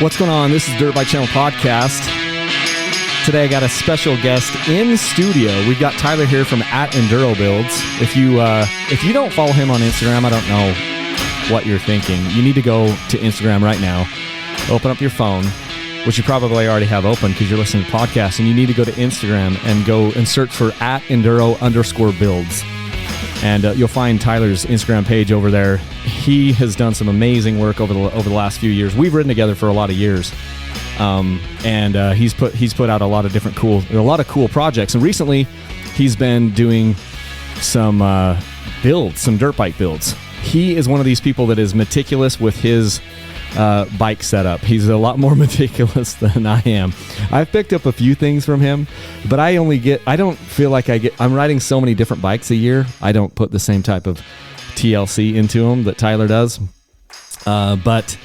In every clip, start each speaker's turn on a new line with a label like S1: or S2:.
S1: What's going on? This is Dirt Bike Channel Podcast. Today I got a special guest in studio. We've got Tyler here from @EnduroBuilds. If you don't follow him on Instagram, I don't know what you're thinking. You need to go to Instagram right now. Open up your phone, which you probably already have open because you're listening to podcasts, and you need to go to Instagram and go and search for @Enduro_builds. And you'll find Tyler's Instagram page over there. He has done some amazing work over the last few years. We've ridden together for a lot of years, and he's put out a lot of cool projects. And recently, he's been doing some dirt bike builds. He is one of these people that is meticulous with his bike setup. He's a lot more meticulous than I am. I've picked up a few things from him, but I'm riding so many different bikes a year. I don't put the same type of TLC into them that Tyler does. But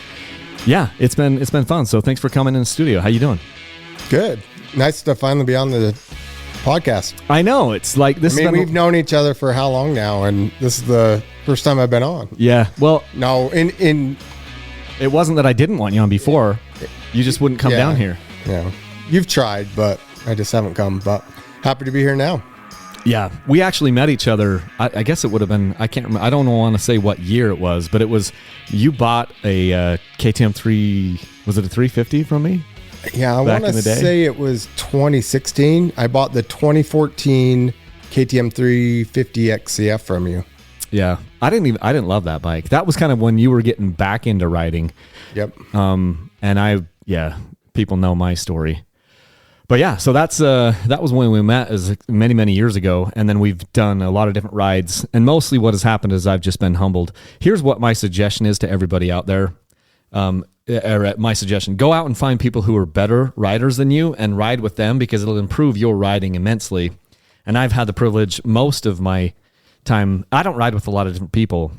S1: yeah, it's been fun. So thanks for coming in the studio. How you doing?
S2: Good. Nice to finally be on the podcast.
S1: I know. It's like this.
S2: We've known each other for how long now? And this is the first time I've been on.
S1: Yeah. Well,
S2: no,
S1: it wasn't that I didn't want you on before. You just wouldn't come down here.
S2: Yeah. You've tried, but I just haven't come. But happy to be here now.
S1: Yeah. We actually met each other. I guess it would have been, I can't remember. I don't want to say what year it was, but it was, you bought a KTM 3, was it a 350 from me?
S2: Yeah. I want to say it was 2016. I bought the 2014 KTM 350X CF from you. Yeah.
S1: I didn't love that bike. That was kind of when you were getting back into riding.
S2: Yep.
S1: And people know my story. But yeah, so that was when we met, as many, many years ago. And then we've done a lot of different rides. And mostly what has happened is I've just been humbled. Here's what my suggestion is to everybody out there. My suggestion, go out and find people who are better riders than you and ride with them, because it'll improve your riding immensely. And I've had the privilege most of my time. I don't ride with a lot of different people.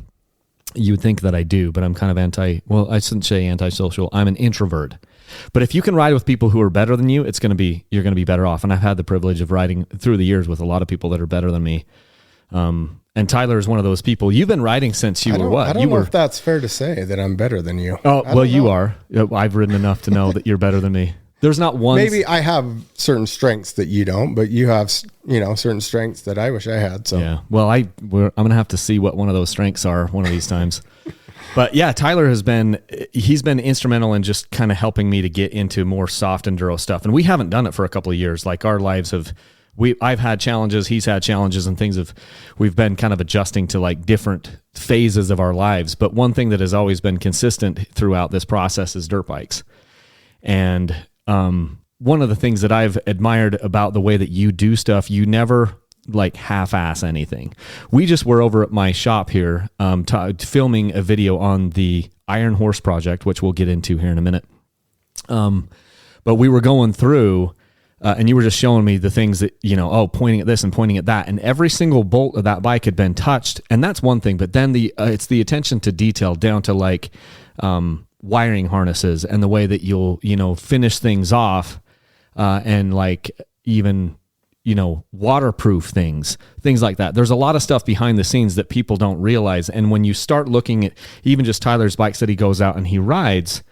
S1: You would think that I do, but I'm kind of I shouldn't say antisocial. I'm an introvert. But if you can ride with people who are better than you, you're going to be better off. And I've had the privilege of riding through the years with a lot of people that are better than me. And Tyler is one of those people. You've been riding since you were what?
S2: I don't know if that's fair to say that I'm better than you.
S1: Oh, well, you are. I've ridden enough to know that you're better than me. There's not one.
S2: Maybe I have certain strengths that you don't, but you have, certain strengths that I wish I had. So
S1: yeah. Well, I'm going to have to see what one of those strengths are one of these times. But yeah, Tyler he's been instrumental in just kind of helping me to get into more soft enduro stuff. And we haven't done it for a couple of years. Like our lives I've had challenges, he's had challenges, and we've been kind of adjusting to like different phases of our lives. But one thing that has always been consistent throughout this process is dirt bikes. And one of the things that I've admired about the way that you do stuff, you never like half-ass anything. We just were over at my shop here filming a video on the Iron Horse project, which we'll get into here in a minute. But we were going through, and you were just showing me the things that, pointing at this and pointing at that, and every single bolt of that bike had been touched, and that's one thing. But then it's the attention to detail down to like wiring harnesses and the way that you'll finish things off, and like even waterproof things like that. There's a lot of stuff behind the scenes that people don't realize. And when you start looking at even just Tyler's bikes that he goes out and he rides,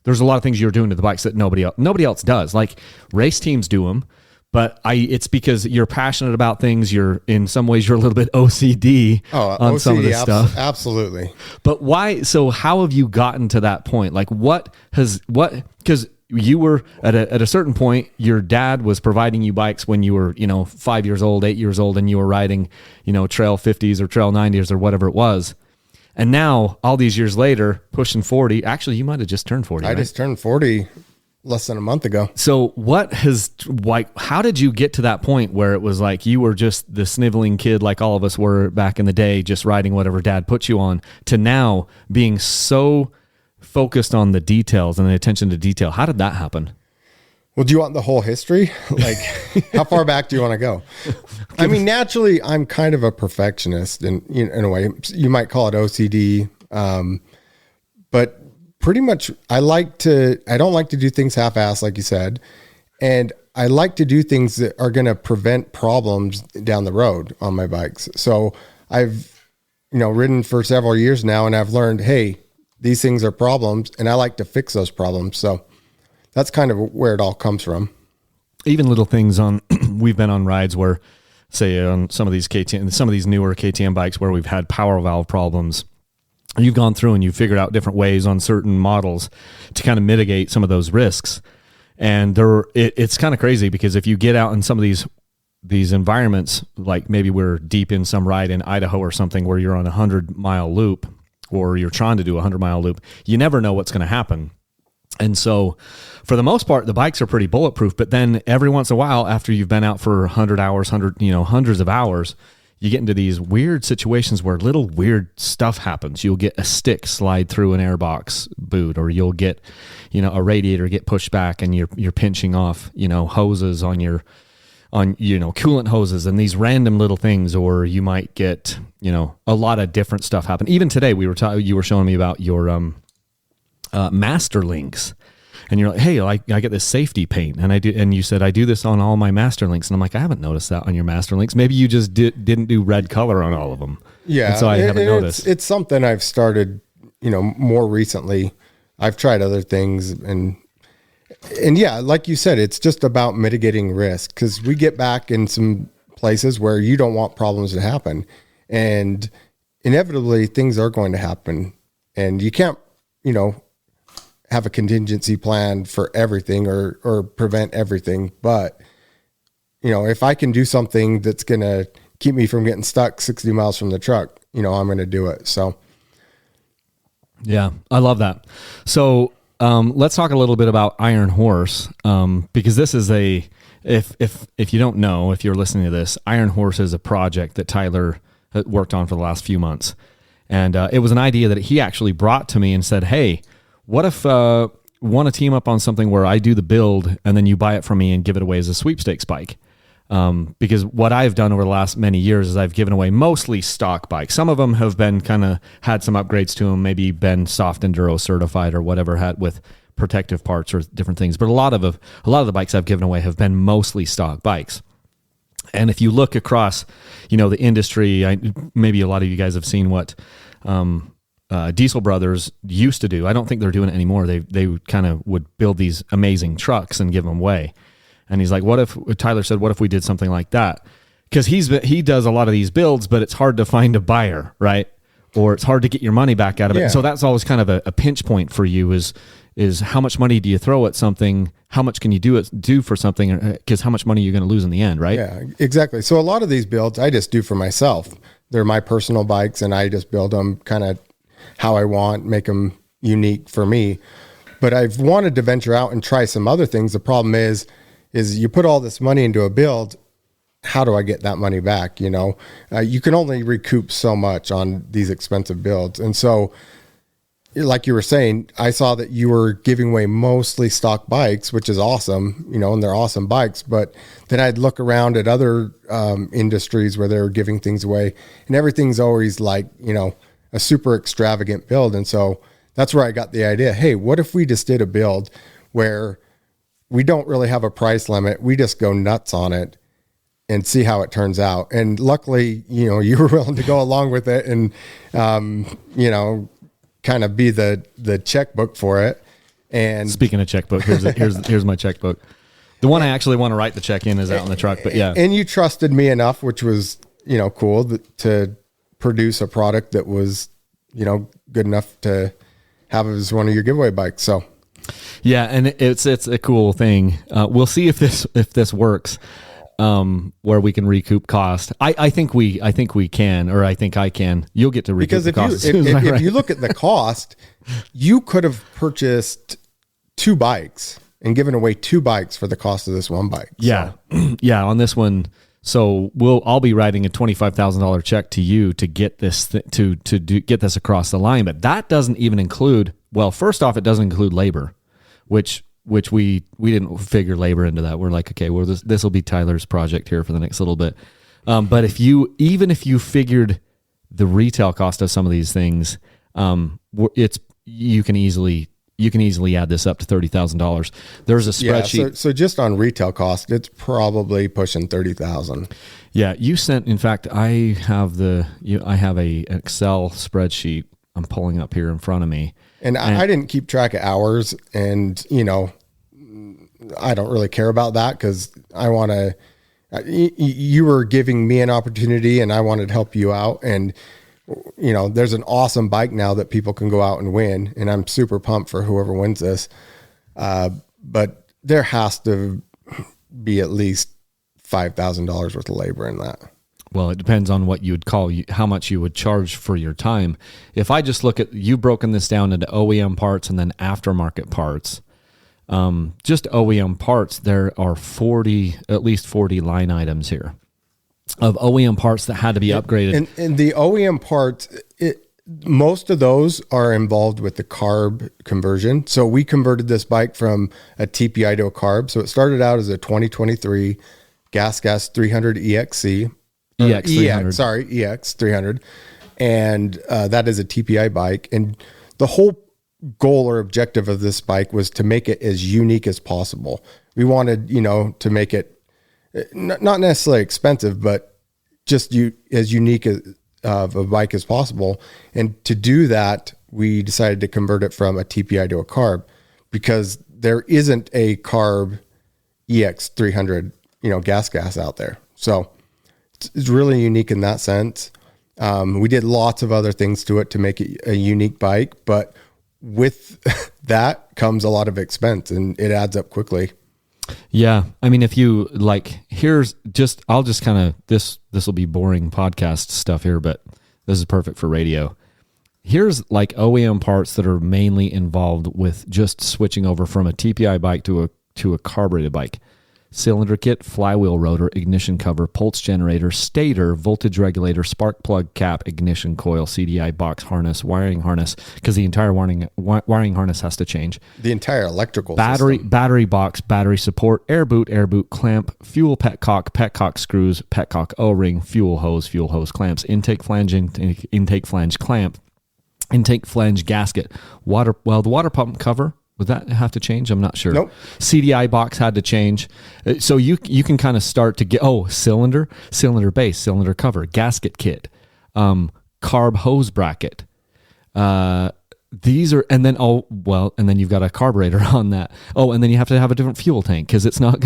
S1: there's a lot of things you're doing to the bikes that nobody else does. Like race teams do them, but it's because you're passionate about things. In some ways you're a little bit OCD on OCD, some of this stuff.
S2: Absolutely.
S1: But why? So how have you gotten to that point? Like because you were at a certain point, your dad was providing you bikes when you were, 5 years old, 8 years old, and you were riding, trail 50s or trail 90s or whatever it was. And now all these years later, pushing 40, actually you might've just turned 40.
S2: I just turned 40 less than a month ago.
S1: So how did you get to that point where it was like, you were just the sniveling kid, like all of us were back in the day, just riding whatever dad put you on, to now being so focused on the details and the attention to detail? How did that happen?
S2: Well, do you want the whole history? Like, how far back do you want to go? I mean, naturally, I'm kind of a perfectionist, and in a way, you might call it OCD. But pretty much, I don't like to do things half-assed, like you said, and I like to do things that are going to prevent problems down the road on my bikes. So I've, ridden for several years now, and I've learned, hey, these things are problems, and I like to fix those problems. So that's kind of where it all comes from.
S1: Even little things on, we've been on rides where, say on some of these newer KTM bikes where we've had power valve problems. You've gone through and you've figured out different ways on certain models to kind of mitigate some of those risks. And it's kind of crazy because if you get out in some of these environments, like maybe we're deep in some ride in Idaho or something where you're on a 100-mile loop, or you're trying to do a 100-mile loop, you never know what's going to happen. And so for the most part, the bikes are pretty bulletproof, but then every once in a while, after you've been out for 100 hours, hundreds of hours, you get into these weird situations where little weird stuff happens. You'll get a stick slide through an airbox boot, or you'll get, a radiator get pushed back and you're pinching off, hoses on coolant hoses and these random little things, or you might get, a lot of different stuff happen. Even today you were showing me about your, master links, and you're like, hey, I get this safety paint, and you said I do this on all my master links, and I'm like, I haven't noticed that on your master links. Maybe you just didn't do red color on all of them.
S2: Yeah,
S1: and so I haven't noticed.
S2: It's something I've started, more recently. I've tried other things, and yeah, like you said, it's just about mitigating risk, because we get back in some places where you don't want problems to happen, and inevitably things are going to happen, and you can't, have a contingency plan for everything or prevent everything. But, if I can do something that's going to keep me from getting stuck 60 miles from the truck, I'm going to do it. So.
S1: Yeah, I love that. So let's talk a little bit about Iron Horse, because this is if you don't know, if you're listening to this, Iron Horse is a project that Tyler worked on for the last few months. And it was an idea that he actually brought to me and said, hey, what if want to team up on something where I do the build and then you buy it from me and give it away as a sweepstakes bike? Because what I've done over the last many years is I've given away mostly stock bikes. Some of them have been had some upgrades to them, maybe been soft enduro certified or whatever, had with protective parts or different things. But a lot of the bikes I've given away have been mostly stock bikes. And if you look across, the industry, maybe a lot of you guys have seen what Diesel Brothers used to do. I don't think they're doing it anymore. They kind of would build these amazing trucks and give them away. And he's like, Tyler said, what if we did something like that? Because he does a lot of these builds, but it's hard to find a buyer, right? Or it's hard to get your money back out of it. So that's always kind of a pinch point for you is how much money do you throw at something? How much can you do for something? Because how much money are you going to lose in the end, right?
S2: Yeah, exactly. So a lot of these builds I just do for myself. They're my personal bikes, and I just build them kind of how I want, make them unique for me. But I've wanted to venture out and try some other things. The problem is you put all this money into a build. How do I get that money back? You can only recoup so much on these expensive builds. And so, like you were saying, I saw that you were giving away mostly stock bikes, which is awesome, and they're awesome bikes. But then I'd look around at other industries where they're giving things away, and everything's always like, a super extravagant build. And so that's where I got the idea. Hey, what if we just did a build where we don't really have a price limit? We just go nuts on it and see how it turns out. And luckily, you were willing to go along with it and, kind of be the checkbook for it. And
S1: speaking of checkbook, here's my checkbook. The one I actually want to write the check in is out in the truck, but yeah.
S2: And you trusted me enough, which was, cool to produce a product that was, good enough to have as one of your giveaway bikes. So
S1: yeah. And it's a cool thing. We'll see if this works, where we can recoup cost. I think we can, or I think I can. You'll get to recoup the cost.
S2: If you look at the cost, you could have purchased 2 bikes and given away 2 bikes for the cost of this one bike.
S1: Yeah.
S2: So.
S1: Yeah. On this one. So I'll be writing a $25,000 check to you to get this get this across the line. But that doesn't even include, well, first off, it doesn't include labor, which we didn't figure labor into that. We're like, okay, well, this will be Tyler's project here for the next little bit. But if you figured the retail cost of some of these things, you can easily add this up to $30,000. There's a spreadsheet.
S2: Yeah, so just on retail cost, it's probably pushing $30,000.
S1: Yeah, you sent. In fact, I have a Excel spreadsheet I'm pulling up here in front of me.
S2: And I didn't keep track of hours, and I don't really care about that because I want to, you were giving me an opportunity and I wanted to help you out. And, you know, there's an awesome bike now that people can go out and win. And I'm super pumped for whoever wins this. But there has to be at least $5,000 worth of labor in that.
S1: Well, it depends on what you would call, how much you would charge for your time. If I just look at, you've broken this down into OEM parts and then aftermarket parts. Just OEM parts, there are at least 40 line items here of OEM parts that had to be upgraded.
S2: And the OEM parts, most of those are involved with the carb conversion. So we converted this bike from a TPI to a carb. So it started out as a 2023 GasGas 300 EXC. EX 300. And that is a TPI bike. And the whole goal or objective of this bike was to make it as unique as possible. We wanted, you know, to make it not necessarily expensive, but just as unique of a bike as possible. And to do that, we decided to convert it from a TPI to a carb because there isn't a carb EX 300, you know, GasGas out there. So it's really unique in that sense. We did lots of other things to it to make it a unique bike, but with that comes a lot of expense and it adds up quickly.
S1: Yeah. I mean, if you like, I'll just kind of, this will be boring podcast stuff here, but this is perfect for radio. Here's like OEM parts that are mainly involved with just switching over from a TPI bike to a carbureted bike. Cylinder kit, flywheel rotor, ignition cover, pulse generator, stator, voltage regulator, spark plug cap, ignition coil, CDI box harness, wiring harness, because the entire wiring harness has to change.
S2: The entire electrical
S1: system. Battery box, battery support, air boot clamp, fuel petcock screws, petcock O-ring, fuel hose clamps, intake flange clamp, intake flange gasket, the water pump cover. Would that have to change? I'm not sure.
S2: Nope.
S1: CDI box had to change. So you can kind of start to get, cylinder base, cylinder cover, gasket kit, carb hose bracket. These are, and then you've got a carburetor on that. Oh, and then you have to have a different fuel tank because it's not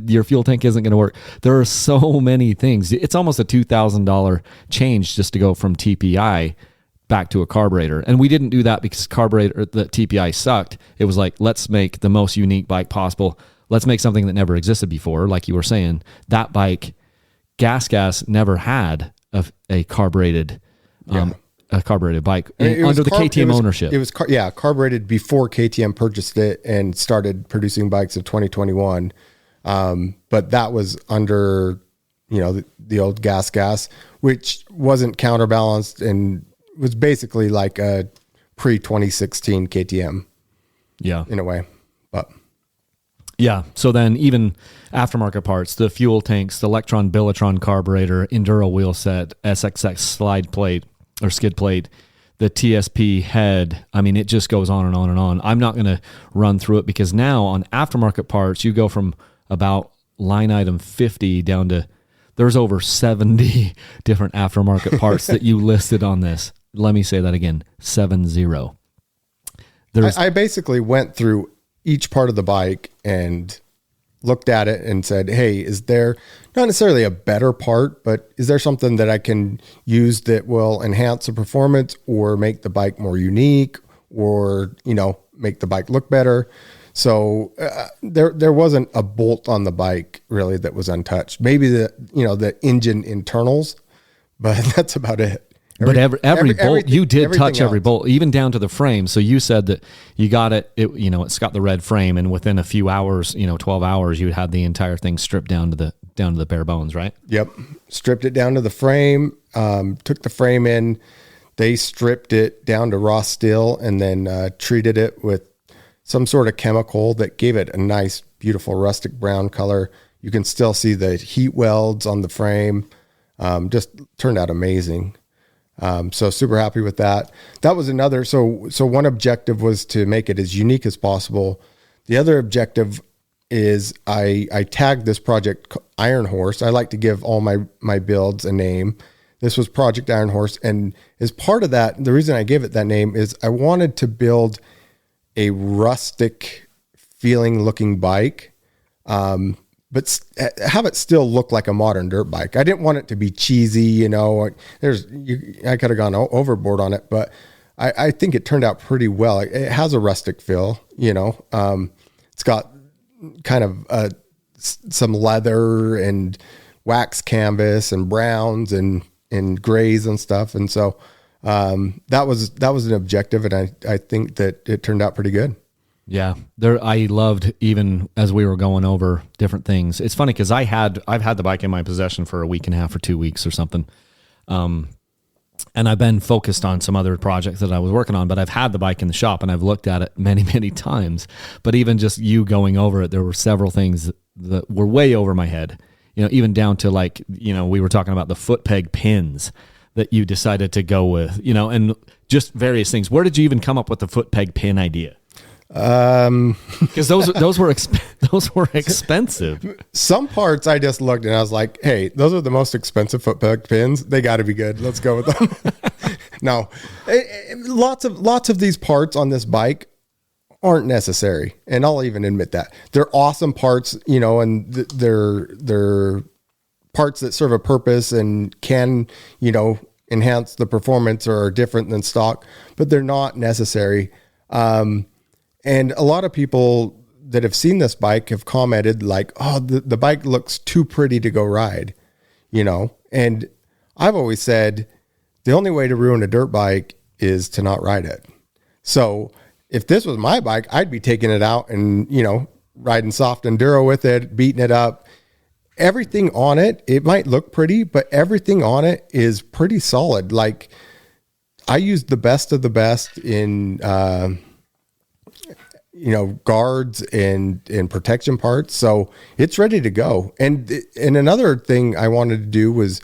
S1: your fuel tank isn't going to work. There are so many things. It's almost a $2,000 change just to go from TPI back to a carburetor. And we didn't do that because the TPI sucked. It was like, let's make the most unique bike possible. Let's make something that never existed before. Like you were saying, that bike, GasGas never had a carbureted bike under the KTM ownership.
S2: It was carbureted before KTM purchased it and started producing bikes in 2021. But that was under, you know, the old GasGas, which wasn't counterbalanced and was basically like a pre-2016 KTM.
S1: Yeah.
S2: In a way. But
S1: yeah. So then even aftermarket parts, the fuel tanks, the Electron Billetron carburetor, Enduro wheel set, SXX slide plate or skid plate, the TSP head. I mean, it just goes on and on and on. I'm not going to run through it because now on aftermarket parts, you go from about line item 50 down to, there's over 70 different aftermarket parts that you listed on this. Let me say that again, 70.
S2: I basically went through each part of the bike and looked at it and said, hey, is there not necessarily a better part, but is there something that I can use that will enhance the performance or make the bike more unique or, you know, make the bike look better? So there wasn't a bolt on the bike really that was untouched. Maybe the engine internals, but that's about it.
S1: Every bolt, you did touch every
S2: else.
S1: bolt, even down to the frame. So you said that you got it, it's got the red frame, and within a few hours, 12 hours, you had the entire thing stripped down to the bare bones, right?
S2: Yep. Stripped it down to the frame, took the frame in, they stripped it down to raw steel and then treated it with some sort of chemical that gave it a nice, beautiful rustic brown color. You can still see the heat welds on the frame. Just turned out amazing. So super happy with that. That was another. So one objective was to make it as unique as possible. The other objective is I tagged this project Iron Horse. I like to give all my builds a name. This was Project Iron Horse. And as part of that, the reason I gave it that name is I wanted to build a rustic feeling looking bike but have it still look like a modern dirt bike. I didn't want it to be cheesy, you know. I could have gone overboard on it, but I think it turned out pretty well. It has a rustic feel, you know. It's got kind of some leather and wax canvas and browns and grays and stuff, and so that was an objective, and I think that it turned out pretty good.
S1: Yeah, I loved, even as we were going over different things. It's funny because I've had the bike in my possession for a week and a half or 2 weeks or something, and I've been focused on some other projects that I was working on. But I've had the bike in the shop and I've looked at it many, many times. But even just you going over it, there were several things that were way over my head. You know, even down to like, you know, we were talking about the foot peg pins that you decided to go with, you know, and just various things. Where did you even come up with the foot peg pin idea? Because those were expensive.
S2: Some parts I just looked and I was like, hey, those are the most expensive foot peg pins. They got to be good. Let's go with them. No, lots of these parts on this bike aren't necessary, and I'll even admit that. They're awesome parts, you know, and they're parts that serve a purpose and can, you know, enhance the performance or are different than stock, but they're not necessary. And a lot of people that have seen this bike have commented like, oh, the bike looks too pretty to go ride, you know? And I've always said the only way to ruin a dirt bike is to not ride it. So if this was my bike, I'd be taking it out and, you know, riding soft enduro with it, beating it up. Everything on it, it might look pretty, but everything on it is pretty solid. Like, I used the best of the best in, you know, guards and protection parts. So it's ready to go. And another thing I wanted to do was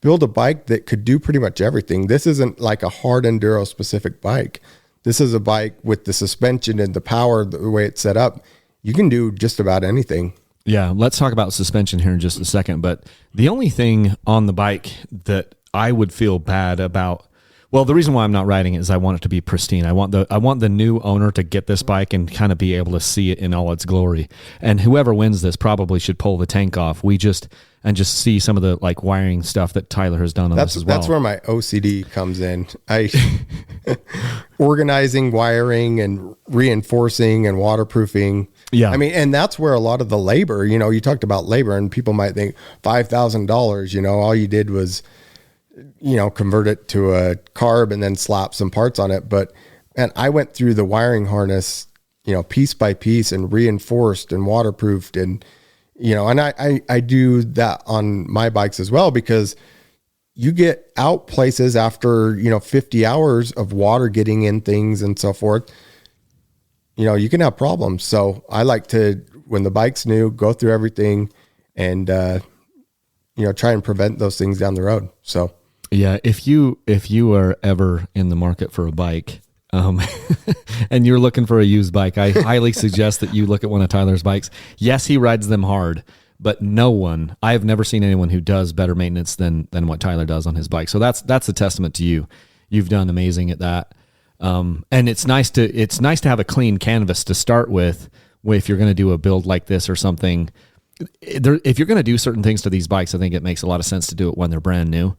S2: build a bike that could do pretty much everything. This isn't like a hard enduro specific bike. This is a bike with the suspension and the power, the way it's set up. You can do just about anything.
S1: Yeah. Let's talk about suspension here in just a second. But the only thing on the bike that I would feel bad about, well, the reason why I'm not riding it is I want it to be pristine. I want the new owner to get this bike and kind of be able to see it in all its glory. And whoever wins this probably should pull the tank off. And just see some of the like wiring stuff that Tyler has done on this as well.
S2: That's where my OCD comes in. Organizing wiring and reinforcing and waterproofing.
S1: Yeah.
S2: I mean, and that's where a lot of the labor, you know, you talked about labor and people might think $5,000, you know, all you did was, you know, convert it to a carb and then slap some parts on it. But, and I went through the wiring harness, you know, piece by piece and reinforced and waterproofed and, you know, and I do that on my bikes as well, because you get out places after, you know, 50 hours of water getting in things and so forth, you know, you can have problems. So I like to, when the bike's new, go through everything and, you know, try and prevent those things down the road. So,
S1: yeah, if you are ever in the market for a bike, and you're looking for a used bike, I highly suggest that you look at one of Tyler's bikes. Yes, he rides them hard, but I have never seen anyone who does better maintenance than what Tyler does on his bike. So that's a testament to you. You've done amazing at that. And it's nice to have a clean canvas to start with if you're going to do a build like this or something. If you're going to do certain things to these bikes, I think it makes a lot of sense to do it when they're brand new.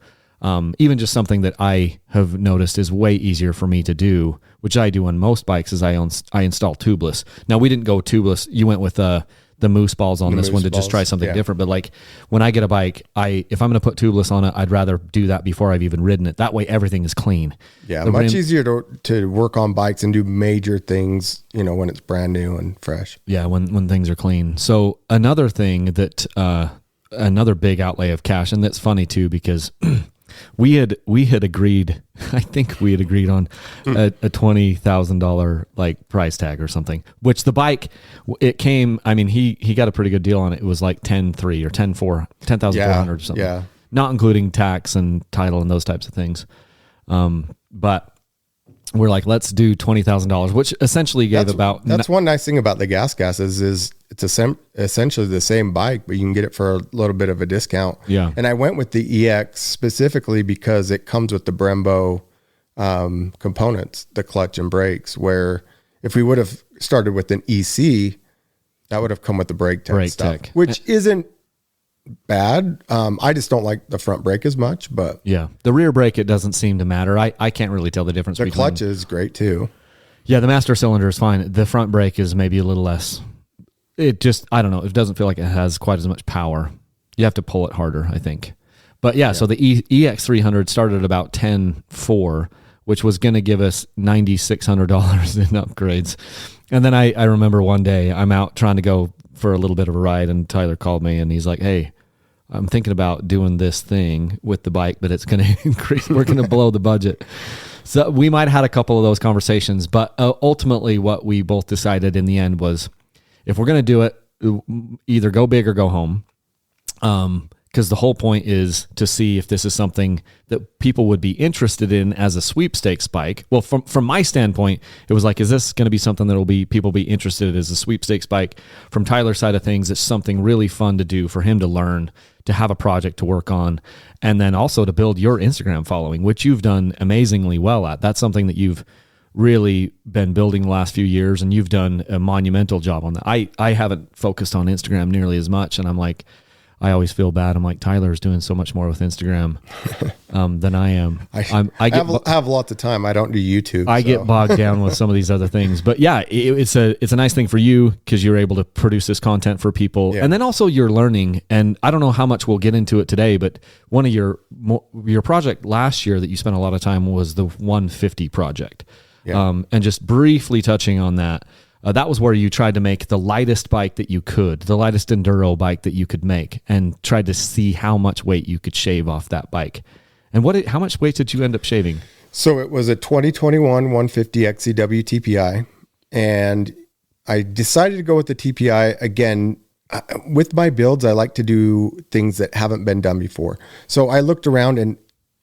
S1: Even just something that I have noticed is way easier for me to do, which I do on most bikes, is I install tubeless. Now, we didn't go tubeless. You went with the moose balls on this one to just try something different. But like when I get a bike, if I'm going to put tubeless on it, I'd rather do that before I've even ridden it. That way everything is clean.
S2: Yeah, much easier to work on bikes and do major things, you know, when it's brand new and fresh.
S1: Yeah, when things are clean. So another thing that another big outlay of cash, and that's funny too, because we had agreed, I think we had agreed on a $20,000 like price tag or something, which the bike, it came, I mean, he got a pretty good deal on it. It was like 10,300 or 10,400 or something.
S2: Yeah.
S1: Not including tax and title and those types of things. But we're like, let's do $20,000, which essentially gave
S2: that's one nice thing about the GasGas is it's essentially the same bike, but you can get it for a little bit of a discount.
S1: Yeah.
S2: And I went with the EX specifically because it comes with the Brembo components, the clutch and brakes, where if we would have started with an EC, That would have come with the brake tech
S1: Brake
S2: stuff,
S1: tech.
S2: which isn't bad. I just don't like the front brake as much, but
S1: Yeah. The rear brake, it doesn't seem to matter. I can't really tell the difference.
S2: the clutch is great too.
S1: Yeah, the master cylinder is fine. The front brake is maybe a little less. It just, I don't know. It doesn't feel like it has quite as much power. You have to pull it harder, I think. But yeah, so the EX300 started at about 10.4, which was going to give us $9,600 in upgrades. And then I remember one day I'm out trying to go for a little bit of a ride, and Tyler called me and he's like, hey, I'm thinking about doing this thing with the bike, but it's going to increase. We're going to blow the budget. So we might have had a couple of those conversations, but ultimately what we both decided in the end was, if we're going to do it, either go big or go home. Because the whole point is to see if this is something that people would be interested in as a sweepstakes bike. Well, from my standpoint, it was like, is this going to be something that will be people be interested in as a sweepstakes bike? From Tyler's side of things, it's something really fun to do for him to learn, to have a project to work on, and then also to build your Instagram following, which you've done amazingly well at. That's something that you've really been building the last few years, and you've done a monumental job on that. I haven't focused on Instagram nearly as much, and I'm like, I always feel bad. I'm like, Tyler's doing so much more with Instagram than I am.
S2: I have lots of time. I don't do YouTube.
S1: I get bogged down with some of these other things. But yeah, it's a nice thing for you because you're able to produce this content for people. Yeah. And then also you're learning. And I don't know how much we'll get into it today, but one of your project last year that you spent a lot of time was the 150 project. Yeah. And just briefly touching on that. That was where you tried to make the lightest bike that you could, the lightest enduro bike that you could make, and tried to see how much weight you could shave off that bike. And how much weight did you end up shaving?
S2: So it was a 2021 150 XCW TPI, and I decided to go with the TPI. Again, with my builds, I like to do things that haven't been done before. So I looked around, and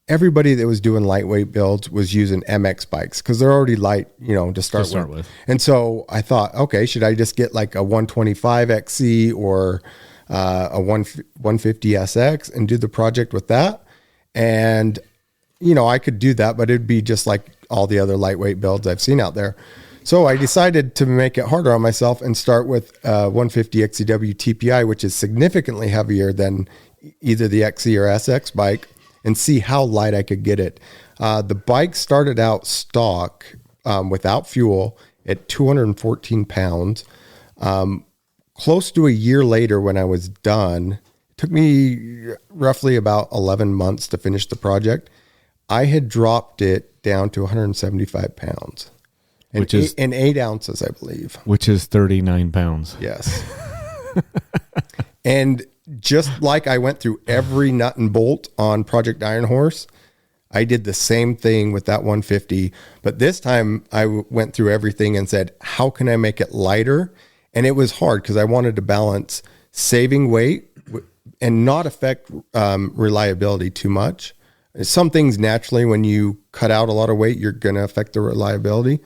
S2: everybody that was doing lightweight builds was using MX bikes because they're already light, to start with. And so I thought, okay, should I just get like a 125 XC or a 150 SX and do the project with that? And, I could do that, but it'd be just like all the other lightweight builds I've seen out there. So I decided to make it harder on myself and start with 150 XCW TPI, which is significantly heavier than either the XC or SX bike, and see how light I could get it. The bike started out stock without fuel at 214 pounds. Close to a year later when I was done, it took me roughly about 11 months to finish the project. I had dropped it down to 175 pounds. Which is 8 ounces, I believe.
S1: Which is 39 pounds.
S2: Yes. And just like I went through every nut and bolt on Project Iron Horse, I did the same thing with that 150. But this time I went through everything and said, how can I make it lighter? And it was hard because I wanted to balance saving weight and not affect reliability too much. Some things naturally, when you cut out a lot of weight, you're going to affect the reliability.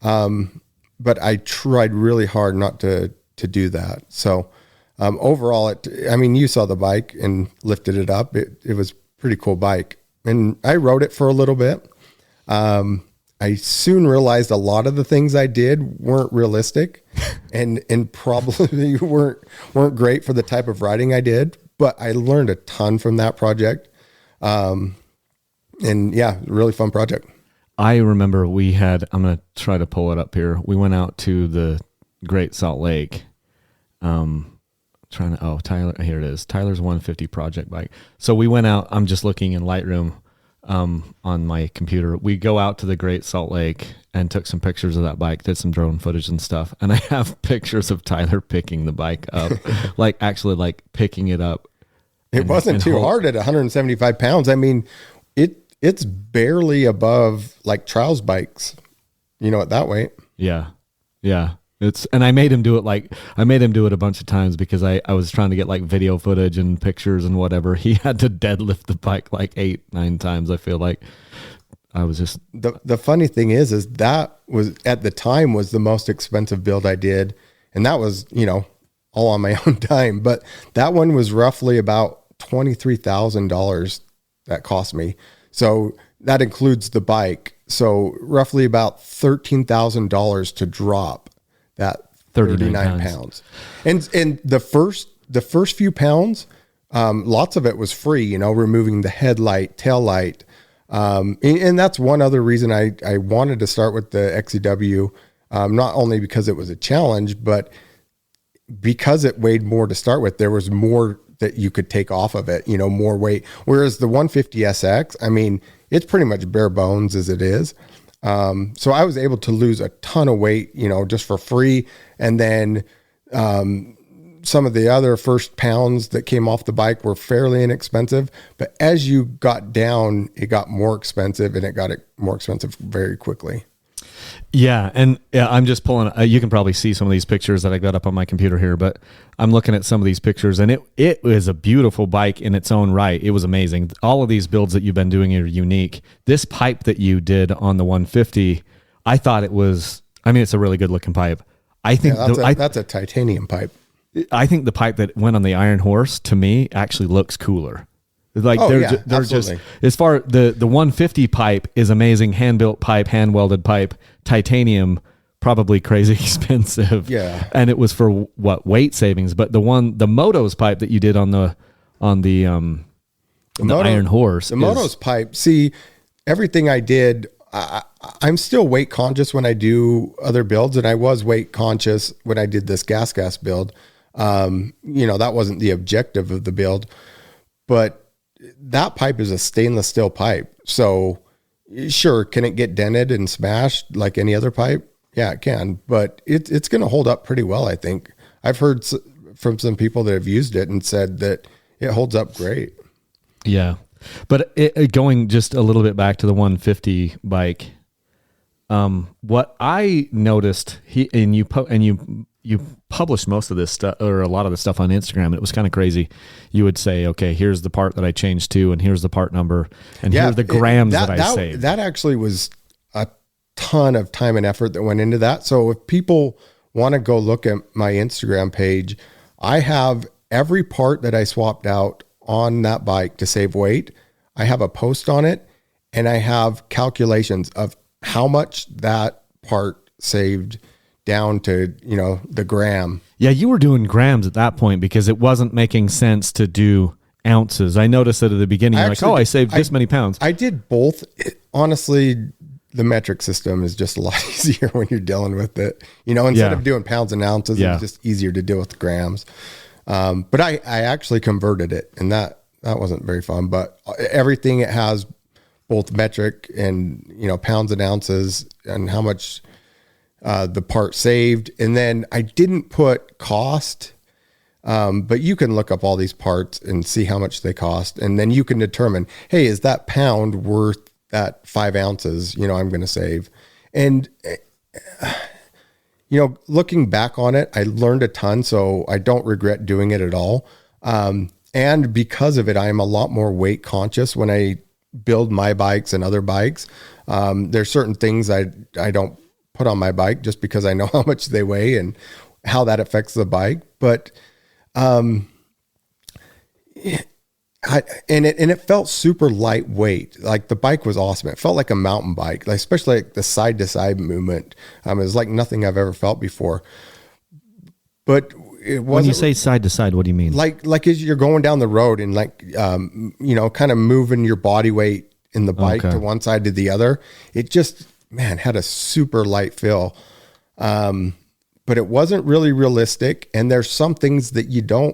S2: But I tried really hard not to do that. So overall, you saw the bike and lifted it up. It was a pretty cool bike. And I rode it for a little bit. I soon realized a lot of the things I did weren't realistic and probably weren't great for the type of riding I did, but I learned a ton from that project. And yeah, really fun project.
S1: I remember I'm going to try to pull it up here. We went out to the Great Salt Lake. Tyler, here it is. Tyler's 150 project bike. So we went out, I'm just looking in Lightroom on my computer. We go out to the Great Salt Lake and took some pictures of that bike, did some drone footage and stuff. And I have pictures of Tyler picking the bike up, actually picking it up.
S2: It wasn't too hard at 175 pounds. It's barely above like trials bikes, at that weight.
S1: Yeah. Yeah. And I made him do it a bunch of times because I was trying to get video footage and pictures and whatever. He had to deadlift the bike 8-9 times. I feel like I was just
S2: the funny thing is that was at the time was the most expensive build I did. And that was, all on my own time, but that one was roughly about $23,000 that cost me. So that includes the bike. So roughly about $13,000 to drop that
S1: 39
S2: pounds. And the first few pounds, lots of it was free, you know, removing the headlight, tail light. And that's one other reason I wanted to start with the XCW, not only because it was a challenge, but because it weighed more to start with. There was more that you could take off of it, you know, more weight. Whereas the 150 SX, I mean, it's pretty much bare bones as it is. So I was able to lose a ton of weight, you know, just for free. And then, some of the other first pounds that came off the bike were fairly inexpensive, but as you got down, it got more expensive, and it got more expensive very quickly.
S1: Yeah. And I'm just pulling, you can probably see some of these pictures that I got up on my computer here, but I'm looking at some of these pictures, and it was a beautiful bike in its own right. It was amazing. All of these builds that you've been doing are unique. This pipe that you did on the 150, I thought it was, I mean, it's a really good looking pipe. I think
S2: that's a titanium pipe.
S1: I think the pipe that went on the Iron Horse, to me, actually looks cooler. Like they're just, as far the 150 pipe is amazing, hand built pipe, hand welded pipe, titanium, probably crazy expensive.
S2: Yeah.
S1: And it was for what, weight savings. But the Moto's pipe that you did on the Iron Horse,
S2: the Moto's pipe. See, everything I did, I'm still weight conscious when I do other builds, and I was weight conscious when I did this GasGas build. You know, that wasn't the objective of the build, but that pipe is a stainless steel pipe. So sure, can it get dented and smashed like any other pipe? Yeah, it can, but it's going to hold up pretty well. I think I've heard from some people that have used it and said that it holds up great.
S1: Yeah. But going just a little bit back to the 150 bike, what I noticed, you published most of this stuff, or a lot of the stuff, on Instagram, and it was kind of crazy. You would say, okay, here's the part that I changed to, and here's the part number, and here's the grams that I saved.
S2: That actually was a ton of time and effort that went into that. So if people want to go look at my Instagram page, I have every part that I swapped out on that bike to save weight. I have a post on it, and I have calculations of how much that part saved down to, you know, the gram.
S1: Yeah, you were doing grams at that point because it wasn't making sense to do ounces. I noticed that at the beginning, I saved this many pounds.
S2: I did both. Honestly, the metric system is just a lot easier when you're dealing with it. You know, instead of doing pounds and ounces, it's just easier to deal with grams. But I actually converted it, and that wasn't very fun. But everything, it has both metric and, you know, pounds and ounces, and how much the part saved. And then I didn't put cost, but you can look up all these parts and see how much they cost. And then you can determine, hey, is that pound worth that 5 ounces, you know, I'm going to save. And, you know, looking back on it, I learned a ton, so I don't regret doing it at all. And because of it, I am a lot more weight conscious when I build my bikes and other bikes. There's certain things I don't put on my bike just because I know how much they weigh and how that affects the bike. But, it felt super lightweight. Like, the bike was awesome. It felt like a mountain bike, like, especially like the side to side movement. It was like nothing I've ever felt before. But it wasn't.
S1: When you say side to side, what do you mean?
S2: Like as you're going down the road and like, you know, kind of moving your body weight in the bike to one side to the other. It just, man, had a super light feel. But it wasn't really realistic. And there's some things that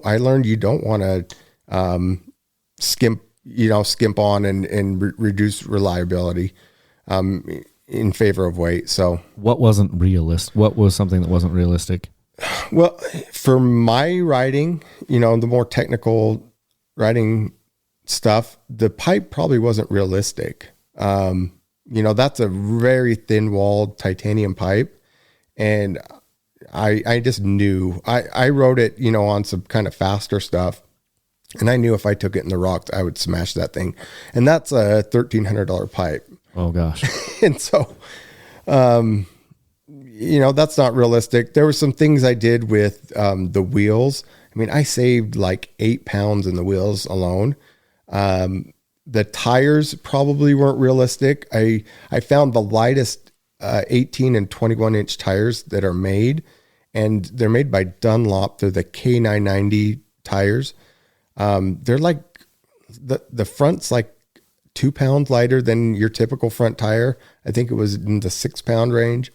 S2: I learned you don't want to, skimp on and reduce reliability, in favor of weight. So
S1: what wasn't realistic? What was something that wasn't realistic?
S2: Well, for my riding, you know, the more technical riding stuff, the pipe probably wasn't realistic. You know, that's a very thin walled titanium pipe. And I just knew I rode it, you know, on some kind of faster stuff. And I knew if I took it in the rocks, I would smash that thing. And that's a $1,300 pipe.
S1: Oh gosh.
S2: And so, you know, that's not realistic. There were some things I did with the wheels. I mean, I saved like 8 pounds in the wheels alone. The tires probably weren't realistic. I found the lightest 18 and 21 inch tires that are made, and they're made by Dunlop. They're the K990 tires. They're like the front's like 2 pounds lighter than your typical front tire. I think it was in the 6 pound range.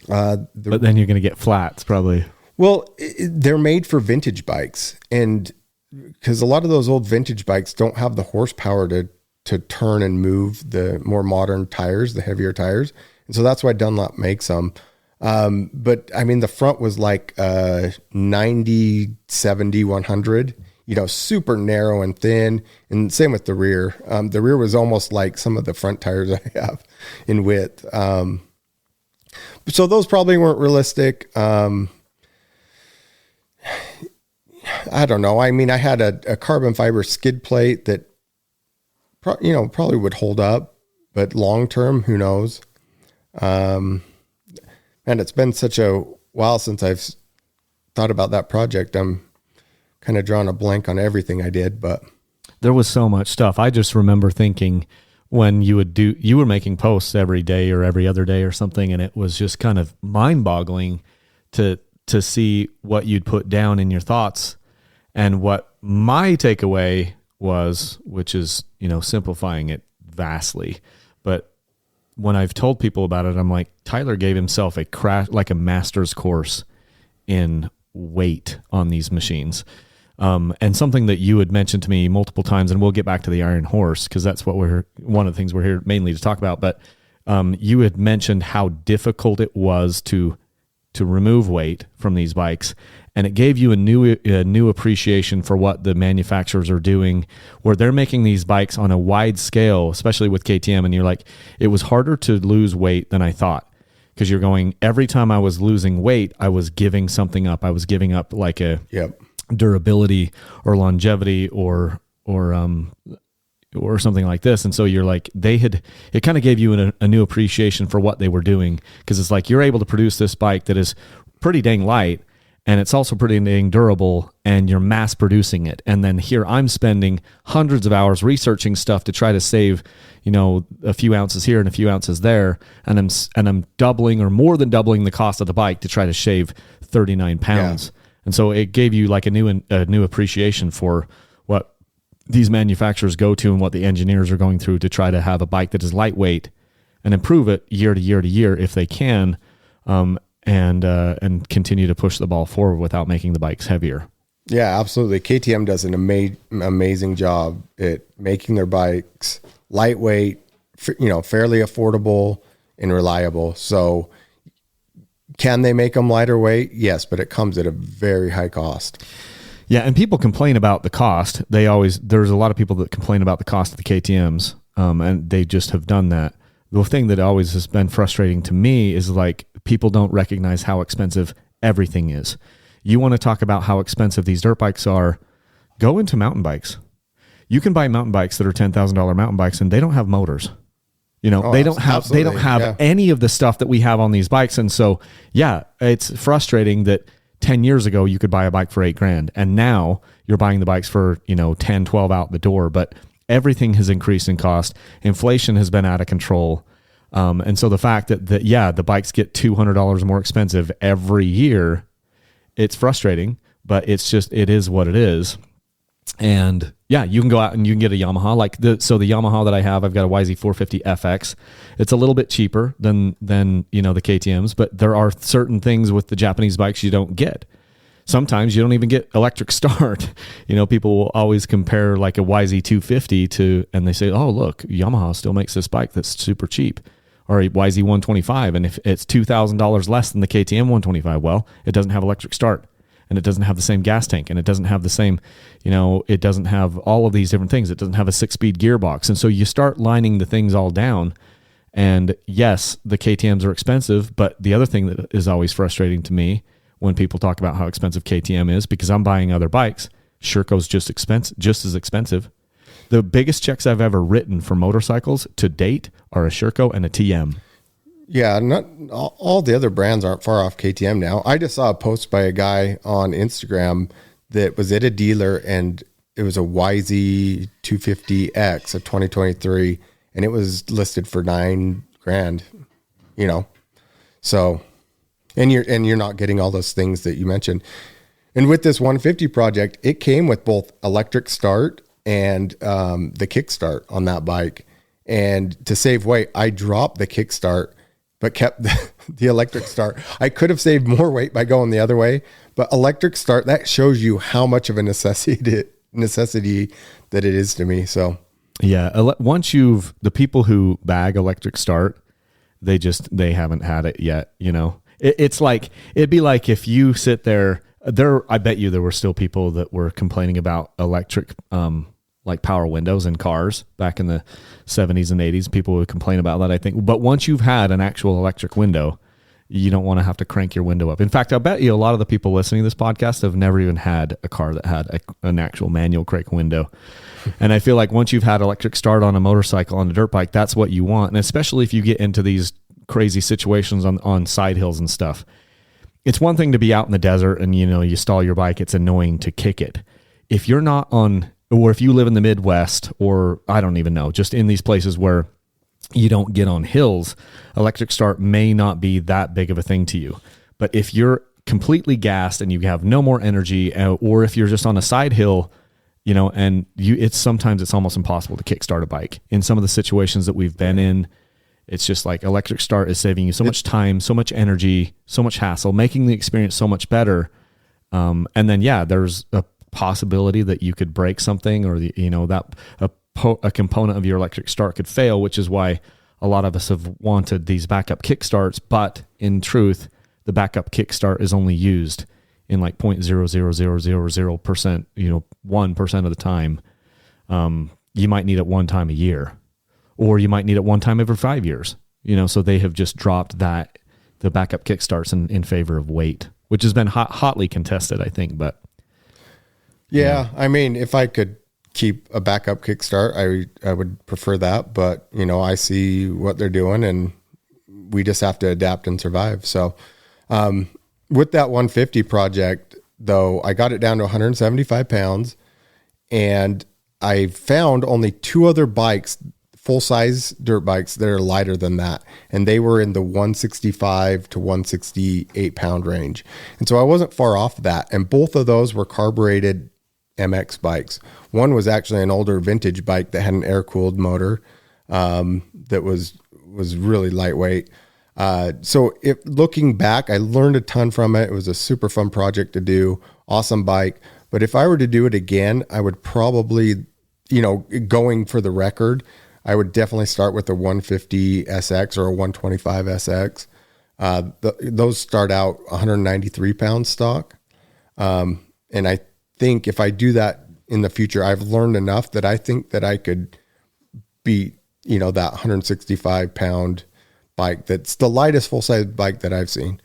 S1: But then you're going to get flats probably.
S2: Well, they're made for vintage bikes, and because a lot of those old vintage bikes don't have the horsepower to turn and move the more modern tires, the heavier tires. And so that's why Dunlop makes them. But I mean, the front was like 90, 70, 100, super narrow and thin. And same with the rear. The rear was almost like some of the front tires I have in width. So those probably weren't realistic. I don't know. I mean, I had a carbon fiber skid plate that, probably would hold up, but long-term, who knows? And it's been such a while since I've thought about that project. I'm kind of drawing a blank on everything I did, but
S1: there was so much stuff. I just remember thinking when you were making posts every day or every other day or something, and it was just kind of mind-boggling to see what you'd put down in your thoughts. And what my takeaway was, which is, simplifying it vastly. But when I've told people about it, I'm like, Tyler gave himself like a master's course in weight on these machines. And something that you had mentioned to me multiple times, and we'll get back to the Iron Horse, because that's one of the things we're here mainly to talk about. But you had mentioned how difficult it was to remove weight from these bikes, and it gave you a new appreciation for what the manufacturers are doing, where they're making these bikes on a wide scale, especially with KTM. And you're like, it was harder to lose weight than I thought, because you're going, every time I was losing weight, I was giving something up. I was giving up like a durability or longevity or something like this. And so you're like, it kind of gave you a new appreciation for what they were doing. Cause it's like, you're able to produce this bike that is pretty dang light, and it's also pretty dang durable, and you're mass producing it. And then here I'm spending hundreds of hours researching stuff to try to save, a few ounces here and a few ounces there. And I'm doubling or more than doubling the cost of the bike to try to shave 39 pounds. Yeah. And so it gave you like a new appreciation for what these manufacturers go to and what the engineers are going through to try to have a bike that is lightweight and improve it year to year to year if they can, and continue to push the ball forward without making the bikes heavier.
S2: Yeah, absolutely. KTM does an amazing job at making their bikes lightweight, fairly affordable and reliable. So can they make them lighter weight? Yes, but it comes at a very high cost.
S1: Yeah, and people complain about the cost. There's a lot of people that complain about the cost of the KTMs, and they just have done that. The thing that always has been frustrating to me is like, people don't recognize how expensive everything is. You want to talk about how expensive these dirt bikes are, go into mountain bikes. You can buy mountain bikes that are $10,000 mountain bikes, and they don't have motors. They don't have any of the stuff that we have on these bikes. And so, yeah, it's frustrating that 10 years ago you could buy a bike for $8,000, and now you're buying the bikes for, 10, 12 out the door. But everything has increased in cost. Inflation has been out of control. And so the fact that the bikes get $200 more expensive every year, it's frustrating, but it is what it is. And yeah, you can go out and you can get a Yamaha the Yamaha that I have, I've got a YZ450FX. It's a little bit cheaper than the KTMs, but there are certain things with the Japanese bikes you don't get. Sometimes you don't even get electric start. People will always compare like a YZ250 and they say, oh, look, Yamaha still makes this bike that's super cheap, or a YZ125. And if it's $2,000 less than the KTM 125, well, it doesn't have electric start, and it doesn't have the same gas tank, and it doesn't have the same, it doesn't have all of these different things. It doesn't have a 6-speed gearbox. And so you start lining the things all down. And yes, the KTMs are expensive, but the other thing that is always frustrating to me when people talk about how expensive KTM is, because I'm buying other bikes, Sherco's just as expensive. The biggest checks I've ever written for motorcycles to date are a Sherco and a TM.
S2: Yeah, not all the other brands aren't far off KTM now. I just saw a post by a guy on Instagram that was at a dealer, and it was a YZ450FX, a 2023, and it was listed for $9,000. So and you're not getting all those things that you mentioned. And with this 150 project, it came with both electric start and the kickstart on that bike. And to save weight, I dropped the kickstart, but kept the electric start. I could have saved more weight by going the other way, but electric start, that shows you how much of a necessity that it is to me. So
S1: yeah, once the people who bag electric start, they haven't had it yet. You know, it's like, it'd be like if you sit there, I bet you there were still people that were complaining about electric, like power windows in cars back in the 70s and 80s. People would complain about that, I think. But once you've had an actual electric window, you don't want to have to crank your window up. In fact, I bet you a lot of the people listening to this podcast have never even had a car that had an actual manual crank window. And I feel like once you've had electric start on a motorcycle, on a dirt bike, that's what you want. And especially if you get into these crazy situations on side hills and stuff. It's one thing to be out in the desert and, you stall your bike. It's annoying to kick it. If you're not or if you live in the Midwest, or I don't even know, just in these places where you don't get on hills, electric start may not be that big of a thing to you. But if you're completely gassed and you have no more energy, or if you're just on a side hill, and sometimes it's almost impossible to kickstart a bike. In some of the situations that we've been in, it's just like electric start is saving you so much time, so much energy, so much hassle, making the experience so much better. And then, there's a possibility that you could break something, or that a component of your electric start could fail, which is why a lot of us have wanted these backup kickstarts. But in truth, the backup kickstart is only used in like 0.00000%, 1% of the time. You might need it one time a year, or you might need it one time every 5 years. So they have just dropped the backup kickstarts in favor of weight, which has been hotly contested, I think. But
S2: yeah, I mean, if I could keep a backup kickstart, I would prefer that. But, I see what they're doing, and we just have to adapt and survive. So with that 150 project, though, I got it down to 175 pounds, and I found only 2 other bikes, full-size dirt bikes, that are lighter than that. And they were in the 165 to 168 pound range. And so I wasn't far off that. And both of those were carbureted MX bikes. One was actually an older vintage bike that had an air-cooled motor that was really lightweight. So looking back, I learned a ton from it. It was a super fun project to do. Awesome bike. But if I were to do it again, I would probably, going for the record, I would definitely start with a 150 SX or a 125 SX. Those start out 193 pounds stock. And I think if I do that in the future, I've learned enough that I think that I could beat, that 165 pound bike. That's the lightest full size bike that I've seen.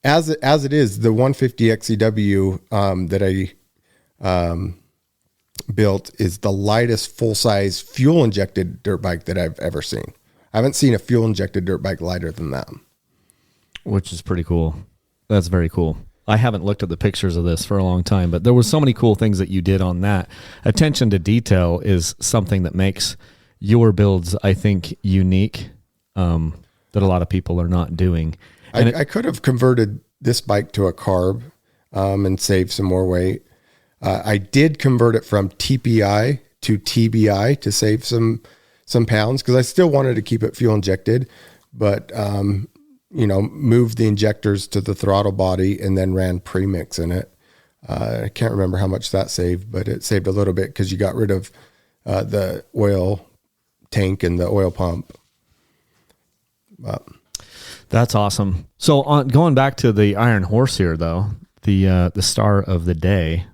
S2: As it is, the 150 XCW that I built is the lightest full size fuel injected dirt bike that I've ever seen. I haven't seen a fuel injected dirt bike lighter than that,
S1: which is pretty cool. That's very cool. I haven't looked at the pictures of this for a long time, but there were so many cool things that you did on that. Attention to detail is something that makes your builds, I think, unique, that a lot of people are not doing. And
S2: I could have converted this bike to a carb and saved some more weight. I did convert it from TPI to TBI to save some pounds, because I still wanted to keep it fuel injected, but moved the injectors to the throttle body and then ran premix in it. I can't remember how much that saved, but it saved a little bit because you got rid of the oil tank and the oil pump.
S1: That's awesome. So going back to the Iron Horse here, though, the star of the day,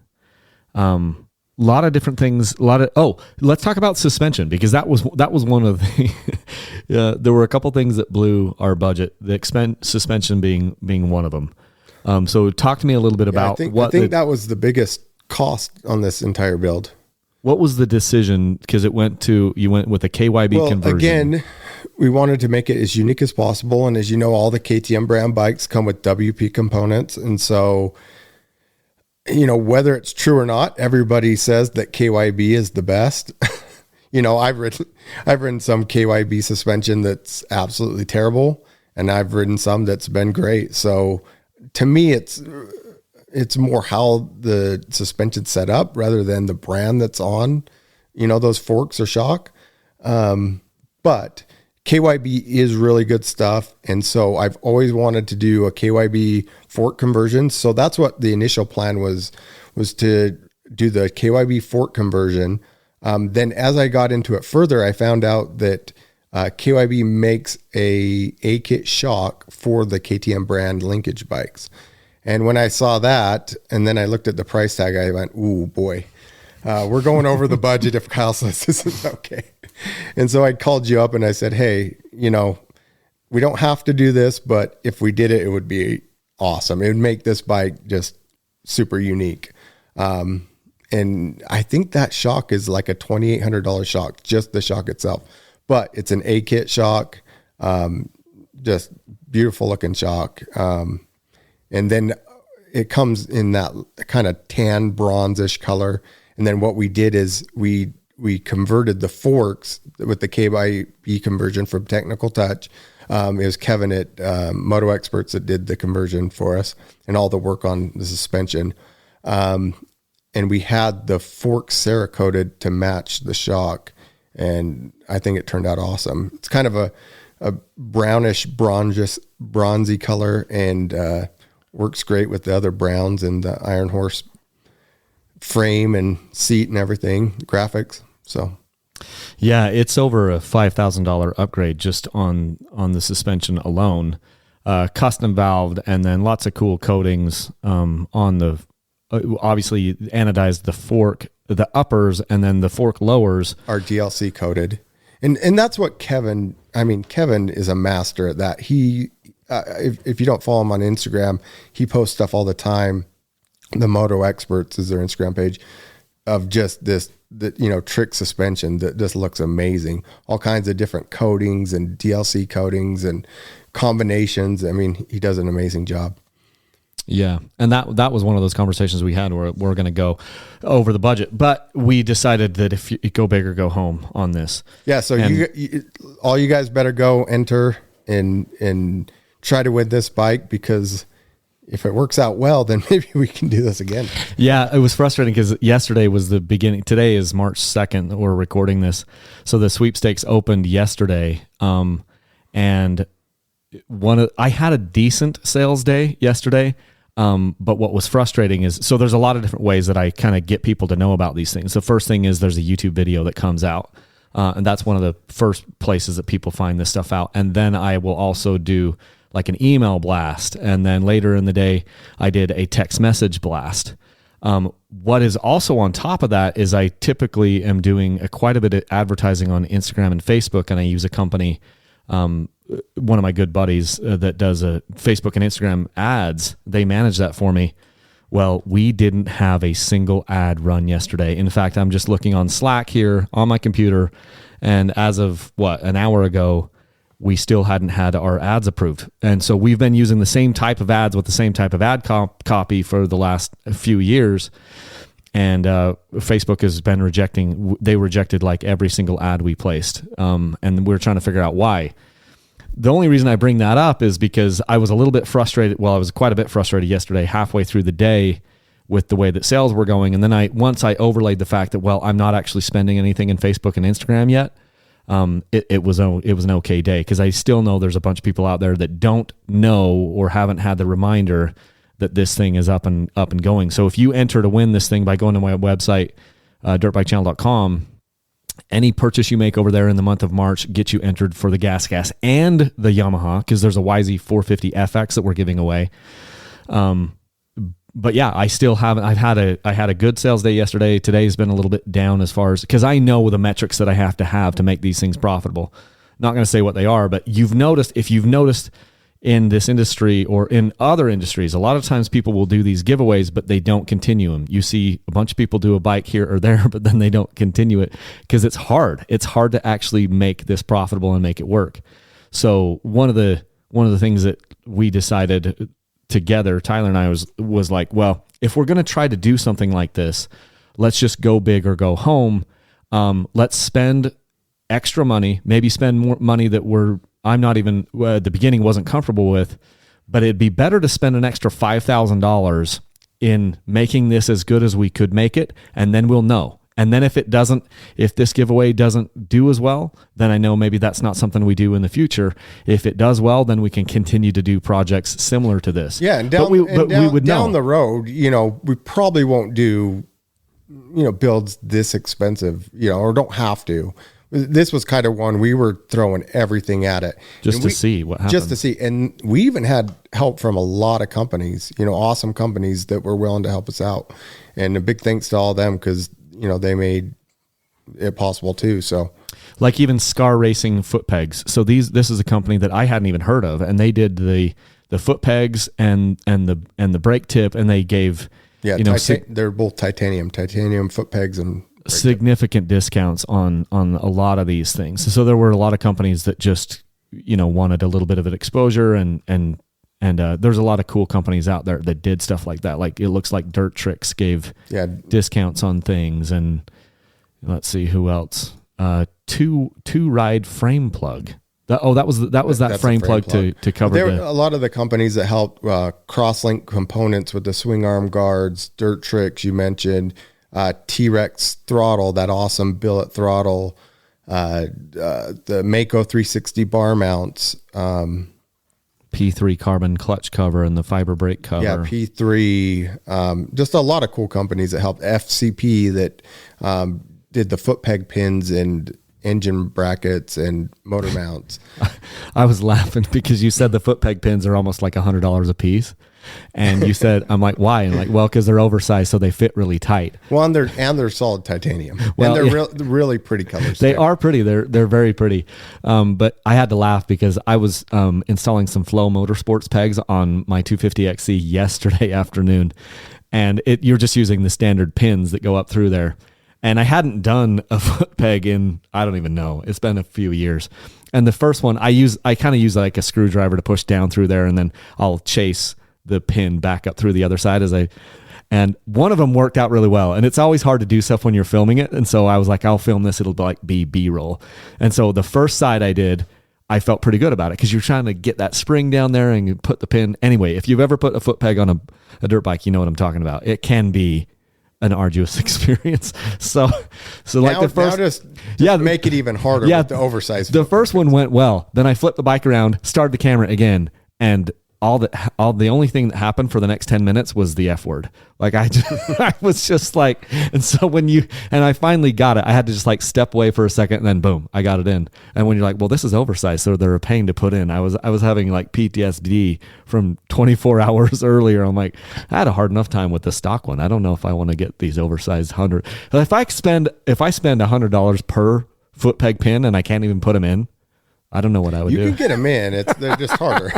S1: a lot of different things. Let's talk about suspension, because that was one of the. There were a couple things that blew our budget. The suspension being one of them. So talk to me a little bit about
S2: I think that was the biggest cost on this entire build.
S1: What was the decision? Because you went with a KYB conversion. Again,
S2: we wanted to make it as unique as possible. And as you know, all the KTM brand bikes come with WP components. And so, whether it's true or not, everybody says that KYB is the best. I've ridden some KYB suspension that's absolutely terrible. and I've ridden some that's been great. So to me, it's more how the suspension's set up rather than the brand that's on, those forks or shock. But KYB is really good stuff. And so I've always wanted to do a KYB fork conversion. So that's what the initial plan was to do the KYB fork conversion. Then as I got into it further, I found out that KYB makes a kit shock for the KTM brand linkage bikes. And when I saw that, and then I looked at the price tag, I went, ooh, boy, we're going over the budget if Kyle says this is okay. And so I called you up and I said, hey, we don't have to do this, but if we did it, it would be awesome. It would make this bike just super unique. And I think that shock is like a $2,800 shock, just the shock itself. But it's an A-kit shock, just beautiful looking shock. And then it comes in that kind of tan bronze-ish color. And then what we did is we converted the forks with the KYB conversion from Technical Touch. It was Kevin at Moto Experts that did the conversion for us and all the work on the suspension. And we had the forks Cerakoted to match the shock. And I think it turned out awesome. It's kind of a brownish, bronzy color, and works great with the other browns and the Iron Horse frame and seat and everything, graphics. So
S1: yeah, it's over a $5,000 upgrade just on the suspension alone, custom valved, and then lots of cool coatings on the obviously anodized the fork, the uppers, and then the fork lowers
S2: are DLC coated. And that's what Kevin is a master at that. He, if you don't follow him on Instagram, he posts stuff all the time. The Moto Experts is their Instagram page of just trick suspension that just looks amazing. All kinds of different coatings and DLC coatings and combinations. I mean, he does an amazing job.
S1: Yeah. And that was one of those conversations we had where we're going to go over the budget, but we decided that if you go big or go home on this.
S2: Yeah. So all you guys better go enter and try to win this bike, because if it works out well, then maybe we can do this again. Yeah.
S1: It was frustrating because yesterday was the beginning. Today is March 2nd that we're recording this. So the sweepstakes opened yesterday. And I had a decent sales day yesterday. But what was frustrating is, so there's a lot of different ways that I kind of get people to know about these things. The first thing is there's a YouTube video that comes out. And that's one of the first places that people find this stuff out. And then I will also do like an email blast. And then later in the day, I did a text message blast. What is also on top of that is I typically am doing quite a bit of advertising on Instagram and Facebook. And I use a company, one of my good buddies that does a Facebook and Instagram ads. They manage that for me. Well, we didn't have a single ad run yesterday. In fact, I'm just looking on Slack here on my computer, and as of an hour ago, we still hadn't had our ads approved. And so we've been using the same type of ads with the same type of ad copy for the last few years. And Facebook has been they rejected like every single ad we placed. And we're trying to figure out why. The only reason I bring that up is because I was a little bit frustrated. Well, I was quite a bit frustrated yesterday, halfway through the day, with the way that sales were going. And then once I overlaid the fact that, I'm not actually spending anything in Facebook and Instagram yet. It was an okay day, because I still know there's a bunch of people out there that don't know or haven't had the reminder that this thing is up and going. So if you enter to win this thing by going to my website, dirtbikechannel.com, any purchase you make over there in the month of March gets you entered for the GasGas and the Yamaha, because there's a YZ450FX that we're giving away. But yeah, I still haven't. I had a good sales day yesterday. Today's been a little bit down as far as, because I know the metrics that I have to make these things profitable. Not going to say what they are, but if you've noticed in this industry or in other industries, a lot of times people will do these giveaways, but they don't continue them. You see a bunch of people do a bike here or there, but then they don't continue it because it's hard. It's hard to actually make this profitable and make it work. So one of the things that we decided together, Tyler and I, was like, well, if we're going to try to do something like this, let's just go big or go home. Let's spend extra money, maybe spend more money that we're I'm not even at the beginning wasn't comfortable with, but it'd be better to spend an extra $5,000 in making this as good as we could make it, and then we'll know. And then if this giveaway doesn't do as well, then I know maybe that's not something we do in the future. If it does well, then we can continue to do projects similar to this.
S2: Yeah, and down, we would down the road, we probably won't do, builds this expensive, or don't have to. This was kind of one we were throwing everything at it
S1: just to see what happens.
S2: Just to see, and we even had help from a lot of companies, awesome companies that were willing to help us out. And a big thanks to all of them because they made it possible too. So,
S1: like even Scar Racing foot pegs. So this is a company that I hadn't even heard of, and they did the foot pegs and the brake tip, and they gave
S2: they're both titanium foot pegs and
S1: significant discounts on a lot of these things. So there were a lot of companies that just wanted a little bit of an exposure, and there's a lot of cool companies out there that did stuff like that. Like it looks like Dirt Tricks gave discounts on things, and let's see who else. Two ride frame plug. That was that frame plug to cover.
S2: A lot of the companies that helped cross-link components with the swing arm guards, Dirt Tricks you mentioned, T-Rex throttle, that awesome billet throttle, the Mako 360 bar mounts.
S1: P3 carbon clutch cover and the fiber brake cover.
S2: Yeah, P3. Just a lot of cool companies that helped. FCP that did the foot peg pins and engine brackets and motor mounts.
S1: I was laughing because you said the foot peg pins are almost like $100 a piece. And you said, I'm like, why? And like, well, because they're oversized, so they fit really tight.
S2: Well, and they're solid titanium. Well, and they're really pretty colors.
S1: They are pretty. They're very pretty. But I had to laugh because I was installing some Flow Motorsports pegs on my 250XC yesterday afternoon, and you're just using the standard pins that go up through there. And I hadn't done a foot peg in, I don't even know. It's been a few years. And the first one I kind of use like a screwdriver to push down through there, and then I'll chase the pin back up through the other side and one of them worked out really well. And it's always hard to do stuff when you're filming it. And so I was like, I'll film this. It'll be B-roll. And so the first side I did, I felt pretty good about it because you're trying to get that spring down there and you put the pin. Anyway, if you've ever put a foot peg on a dirt bike, you know what I'm talking about. It can be an arduous experience. So like
S2: now,
S1: the first,
S2: just make it even harder with the oversized.
S1: The first one went well. Then I flipped the bike around, started the camera again, and the only thing that happened for the next 10 minutes was the F word. Like I was just like, and so I finally got it, I had to just like step away for a second and then boom, I got it in. And when you're like, well, this is oversized, so they're a pain to put in. I was having like PTSD from 24 hours earlier. I'm like, I had a hard enough time with the stock one. I don't know if I want to get these oversized 100. If I spend $100 per foot peg pin and I can't even put them in, I don't know what I would do.
S2: You can get them in. They're just harder.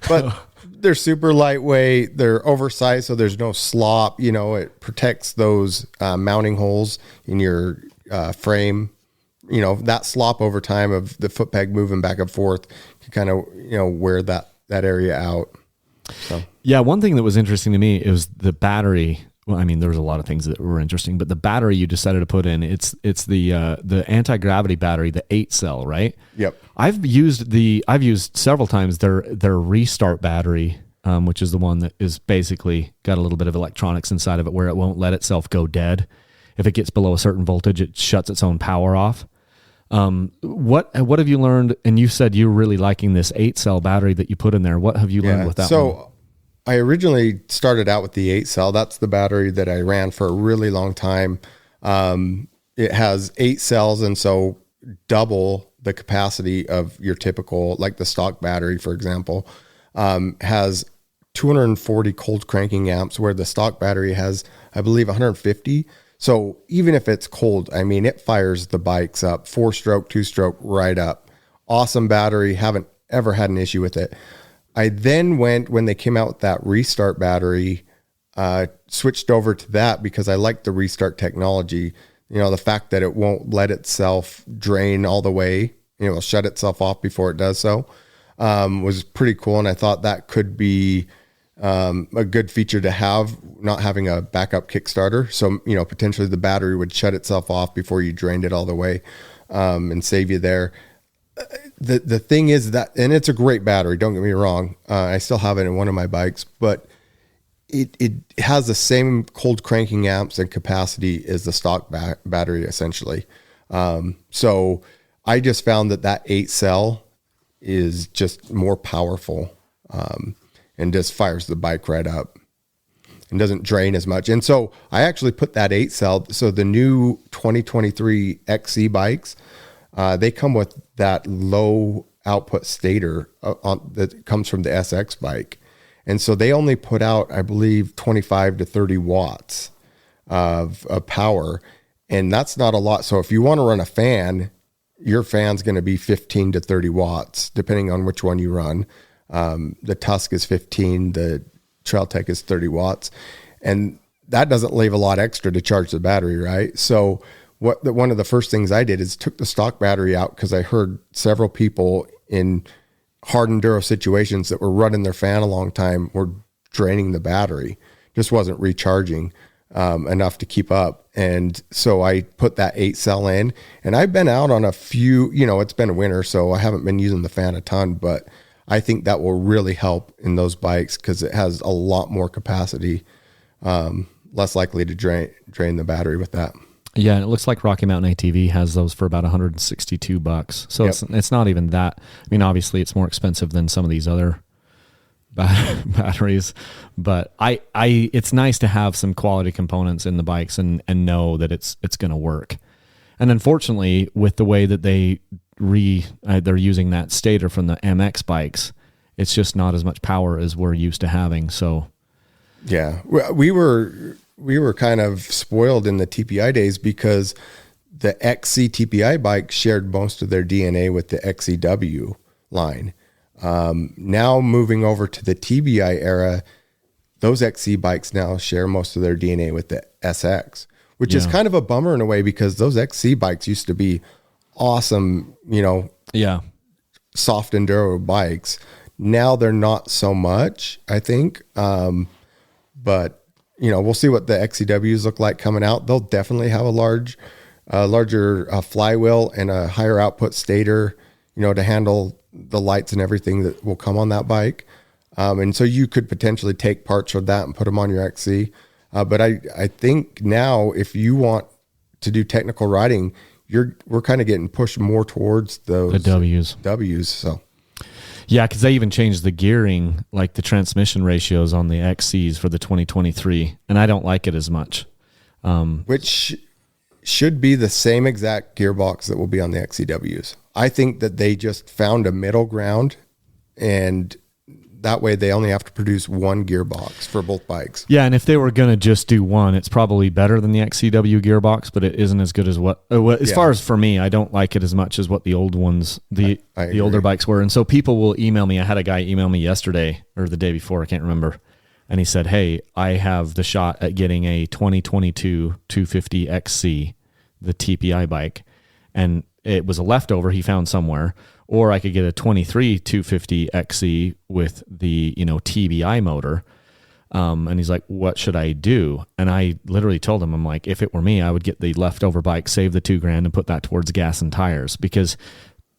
S2: But they're super lightweight. They're oversized, so there's no slop. It protects those mounting holes in your frame. That slop over time of the foot peg moving back and forth can kind of wear that area out. So
S1: yeah, one thing that was interesting to me is the battery. Well, I mean, there was a lot of things that were interesting, but the battery you decided to put in, it's the anti-gravity battery, the 8-cell, right?
S2: Yep.
S1: I've used several times their restart battery, which is the one that is basically got a little bit of electronics inside of it where it won't let itself go dead. If it gets below a certain voltage, it shuts its own power off. What have you learned? And you said you're really liking this 8-cell battery that you put in there. What have you learned with that one?
S2: I originally started out with the 8-cell. That's the battery that I ran for a really long time. It has 8 cells, and so double the capacity of your typical, like the stock battery, for example, has 240 cold cranking amps, where the stock battery has, I believe, 150. So even if it's cold, I mean, it fires the bikes up, 4-stroke, 2-stroke, right up. Awesome battery. Haven't ever had an issue with it. I then when they came out with that restart battery, switched over to that because I like the restart technology. The fact that it won't let itself drain all the way, it'll shut itself off before it does so, was pretty cool. And I thought that could be a good feature to have, not having a backup Kickstarter. So, potentially the battery would shut itself off before you drained it all the way, and save you there. the thing is that, and it's a great battery, don't get me wrong. I still have it in one of my bikes, but it has the same cold cranking amps and capacity as the stock battery essentially. So I just found that 8 cell is just more powerful, and just fires the bike right up and doesn't drain as much. And so I actually put that 8 cell. So the new 2023 XC bikes, they come with that low output stator that comes from the SX bike. And so they only put out, I believe, 25 to 30 watts of power. And that's not a lot. So if you want to run a fan, your fan's going to be 15 to 30 watts, depending on which one you run. The Tusk is 15, the Trail Tech is 30 watts. And that doesn't leave a lot extra to charge the battery, right? So one of the first things I did is took the stock battery out, because I heard several people in hard enduro situations that were running their fan a long time were draining the battery, just wasn't recharging enough to keep up. And so I put that 8 cell in, and I've been out on a few, it's been winter, so I haven't been using the fan a ton, but I think that will really help in those bikes because it has a lot more capacity, less likely to drain the battery with that.
S1: Yeah, it looks like Rocky Mountain ATV has those for about $162. So it's not even that. I mean, obviously it's more expensive than some of these other batteries, but it's nice to have some quality components in the bikes and know that it's going to work. And unfortunately, with the way that they're using that stator from the MX bikes, it's just not as much power as we're used to having. So
S2: yeah, we were kind of spoiled in the TPI days because the XC TPI bike shared most of their DNA with the XCW line. Now moving over to the TBI era, those XC bikes now share most of their DNA with the SX, which is kind of a bummer in a way, because those XC bikes used to be awesome, soft enduro bikes. Now they're not so much, I think. But we'll see what the XCWs look like coming out. They'll definitely have a larger flywheel and a higher output stator, to handle the lights and everything that will come on that bike. And so you could potentially take parts of that and put them on your XC. But I think now, if you want to do technical riding, we're kind of getting pushed more towards the W's. So.
S1: Yeah, because they even changed the gearing, like the transmission ratios on the XCs for the 2023, and I don't like it as much.
S2: Which should be the same exact gearbox that will be on the XCWs. I think that they just found a middle ground, and that way they only have to produce one gearbox for both bikes.
S1: Yeah, and if they were going to just do one, it's probably better than the XCW gearbox, but it isn't as good as as far as for me, I don't like it as much as what the old ones, the older bikes were. And so people will email me. I had a guy email me yesterday or the day before, I can't remember. And he said, hey, I have the shot at getting a 2022 250 XC, the TPI bike. And it was a leftover he found somewhere. Or I could get a 23 250 XC with the, TBI motor. And he's like, what should I do? And I literally told him, I'm like, if it were me, I would get the leftover bike, save the $2,000 and put that towards gas and tires. Because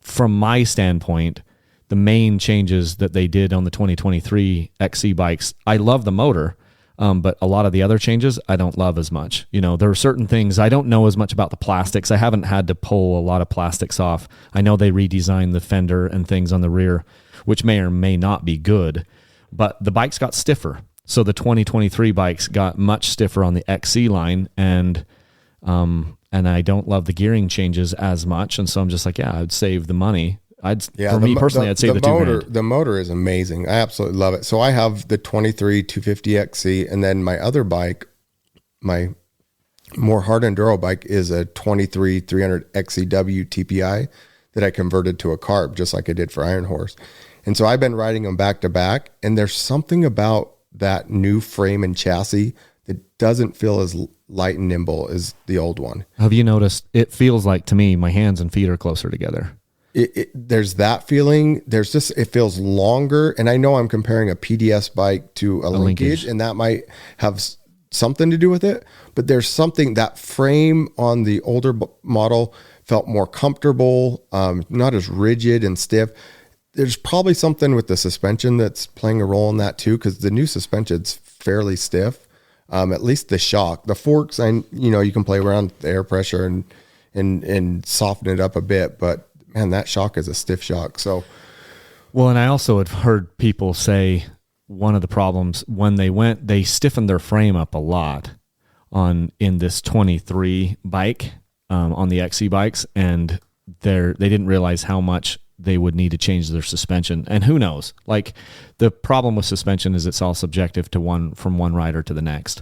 S1: from my standpoint, the main changes that they did on the 2023 XC bikes, I love the motor. But a lot of the other changes I don't love as much. There are certain things I don't know as much about the plastics. I haven't had to pull a lot of plastics off. I know they redesigned the fender and things on the rear, which may or may not be good, but the bikes got stiffer. So the 2023 bikes got much stiffer on the XC line, and I don't love the gearing changes as much. And so I'm just like, I'd save the money. For me personally, I'd say the $2,000.
S2: The motor is amazing. I absolutely love it. So I have the 23 250 XC, and then my other bike, my more hard enduro bike, is a 23 300 XCW TPI that I converted to a carb, just like I did for Iron Horse. And so I've been riding them back to back, and there's something about that new frame and chassis that doesn't feel as light and nimble as the old one.
S1: Have you noticed? It feels like, to me, my hands and feet are closer together.
S2: There's that feeling. It feels longer. And I know I'm comparing a PDS bike to a linkage, and that might have something to do with it, but there's something, that frame on the older model felt more comfortable, not as rigid and stiff. There's probably something with the suspension that's playing a role in that too, because the new suspension's fairly stiff. At least the shock, the forks, you can play around with the air pressure and soften it up a bit, but man, that shock is a stiff shock. So,
S1: well, and I also had heard people say one of the problems when they stiffened their frame up a lot in this 23 bike, on the XC bikes, and they didn't realize how much they would need to change their suspension. And who knows? Like, the problem with suspension is it's all subjective to from one rider to the next.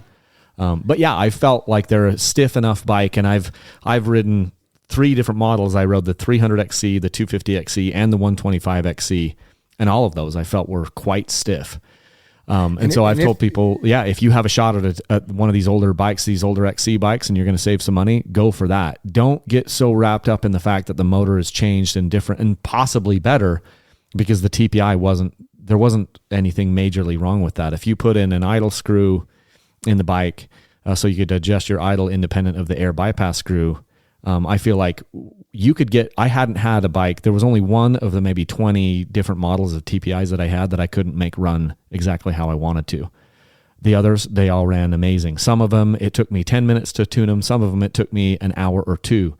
S1: But yeah, I felt like they're a stiff enough bike, and I've ridden 3 different models. I rode the 300XC, the 250XC, and the 125XC, and all of those I felt were quite stiff. So I've told people, if you have a shot at one of these older bikes, these older XC bikes, and you're going to save some money, go for that. Don't get so wrapped up in the fact that the motor is changed and different and possibly better, because the TPI there wasn't anything majorly wrong with that. If you put in an idle screw in the bike, so you could adjust your idle independent of the air bypass screw, I feel like I hadn't had a bike. There was only one of the maybe 20 different models of TPIs that I had that I couldn't make run exactly how I wanted to. The others, they all ran amazing. Some of them, it took me 10 minutes to tune them. Some of them, it took me an hour or 2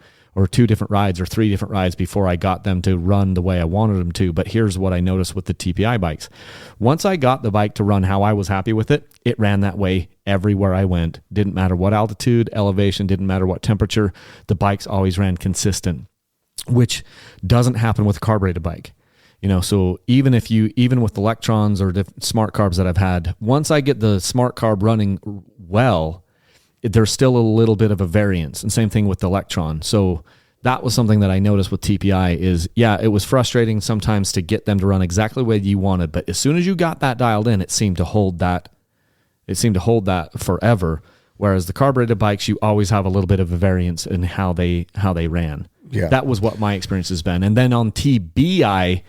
S1: different rides or 3 different rides before I got them to run the way I wanted them to. But here's what I noticed with the TPI bikes. Once I got the bike to run how I was happy with it, it ran that way everywhere I went. Didn't matter what altitude, elevation, didn't matter what temperature. The bikes always ran consistent, which doesn't happen with a carbureted bike. So even with electrons or smart carbs that I've had, once I get the smart carb running well, there's still a little bit of a variance, and same thing with the electron. So that was something that I noticed with TPI is, it was frustrating sometimes to get them to run exactly the way you wanted, but as soon as you got that dialed in, it seemed to hold that forever. Whereas the carbureted bikes, you always have a little bit of a variance in how they ran. Yeah. That was what my experience has been. And then on TBI,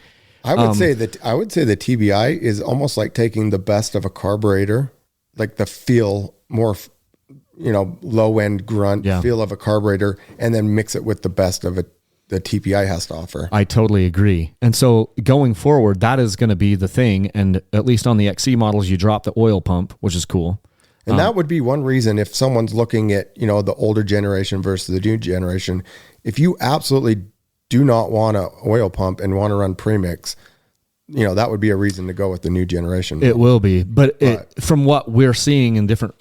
S2: I would say the TBI is almost like taking the best of a carburetor, like the feel more, low end grunt feel of a carburetor, and then mix it with the best of the TPI has to offer.
S1: I totally agree. And so going forward, that is going to be the thing. And at least on the XC models, you drop the oil pump, which is cool.
S2: And that would be one reason if someone's looking at, the older generation versus the new generation, if you absolutely do not want an oil pump and want to run premix, that would be a reason to go with the new generation.
S1: It will be. But from what we're seeing in different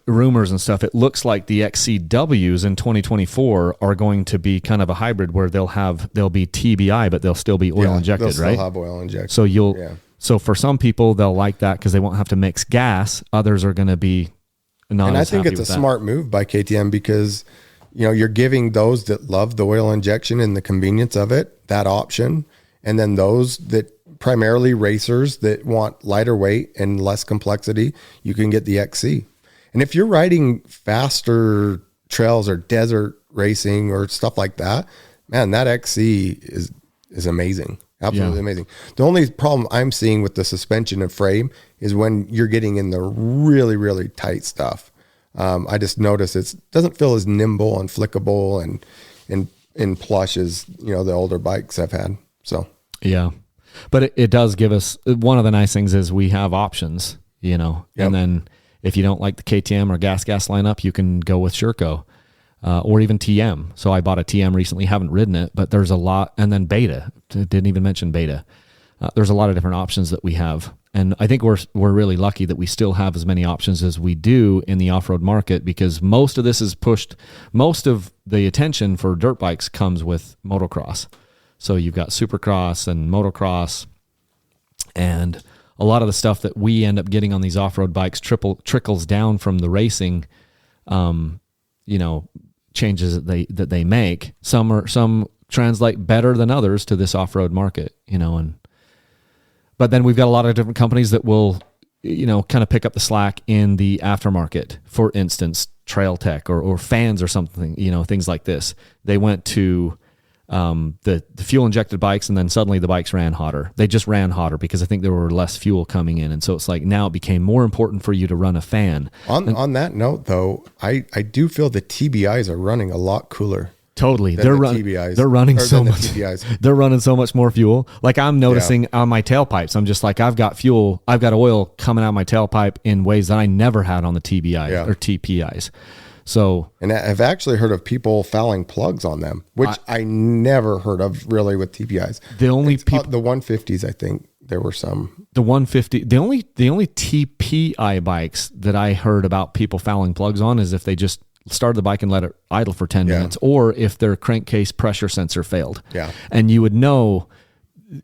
S1: rumors and stuff, it looks like the XCWs in 2024 are going to be kind of a hybrid where they'll be TBI, but they'll still be oil injected,
S2: they'll
S1: right?
S2: Still have oil injected.
S1: So So for some people, they'll like that because they won't have to mix gas. Others are going to be not. And I think it's a
S2: smart move by KTM because, you're giving those that love the oil injection and the convenience of it, that option. And then those that primarily racers that want lighter weight and less complexity, you can get the XC. And if you're riding faster trails or desert racing or stuff like that, man, that XC is amazing. Absolutely amazing. The only problem I'm seeing with the suspension and frame is when you're getting in the really, really tight stuff. I just notice it doesn't feel as nimble and flickable and plush as, the older bikes I've had. So,
S1: yeah, but it does give us, one of the nice things is we have options, and then if you don't like the KTM or GasGas lineup, you can go with Sherco. Or even TM. So I bought a TM recently, haven't ridden it, but there's a lot. And then Beta, didn't even mention Beta. There's a lot of different options that we have. And I think we're really lucky that we still have as many options as we do in the off-road market, because most of this is pushed, most of the attention for dirt bikes comes with motocross. So you've got supercross and motocross, and a lot of the stuff that we end up getting on these off-road bikes trickles down from the racing, changes that they make. Some translate better than others to this off-road market, but then we've got a lot of different companies that will, kind of pick up the slack in the aftermarket. For instance, Trail Tech or Fans or something, things like this. They went to the fuel injected bikes, and then suddenly the bikes ran hotter. They just ran hotter because I think there were less fuel coming in. And so it's like now it became more important for you to run a fan.
S2: On that note though, I do feel the TBIs are running a lot cooler.
S1: Totally.
S2: than TBIs.
S1: They're running
S2: or
S1: so
S2: than the
S1: much.
S2: TBIs.
S1: They're running so much more fuel. Like I'm noticing on my tailpipes, I'm just like, I've got oil coming out of my tailpipe in ways that I never had on the TBI or TPIs. So,
S2: and I've actually heard of people fouling plugs on them, which I never heard of really with TPIs.
S1: The only
S2: the 150s, I think there were some.
S1: The 150, the only TPI bikes that I heard about people fouling plugs on is if they just started the bike and let it idle for 10 minutes, or if their crankcase pressure sensor failed.
S2: Yeah.
S1: And you would know,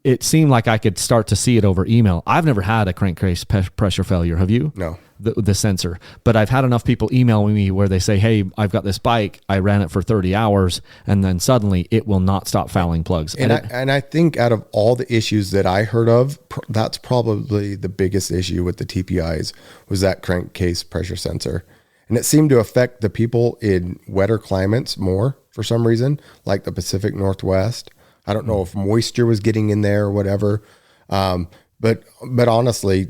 S1: it seemed like I could start to see it over email. I've never had a crankcase pressure failure. Have you?
S2: No.
S1: The sensor. But I've had enough people emailing me where they say, hey, I've got this bike. I ran it for 30 hours and then suddenly it will not stop fouling plugs.
S2: And I think out of all the issues that I heard of, that's probably the biggest issue with the TPIs was that crankcase pressure sensor. And it seemed to affect the people in wetter climates more for some reason, like the Pacific Northwest. I don't know if moisture was getting in there or whatever. But honestly,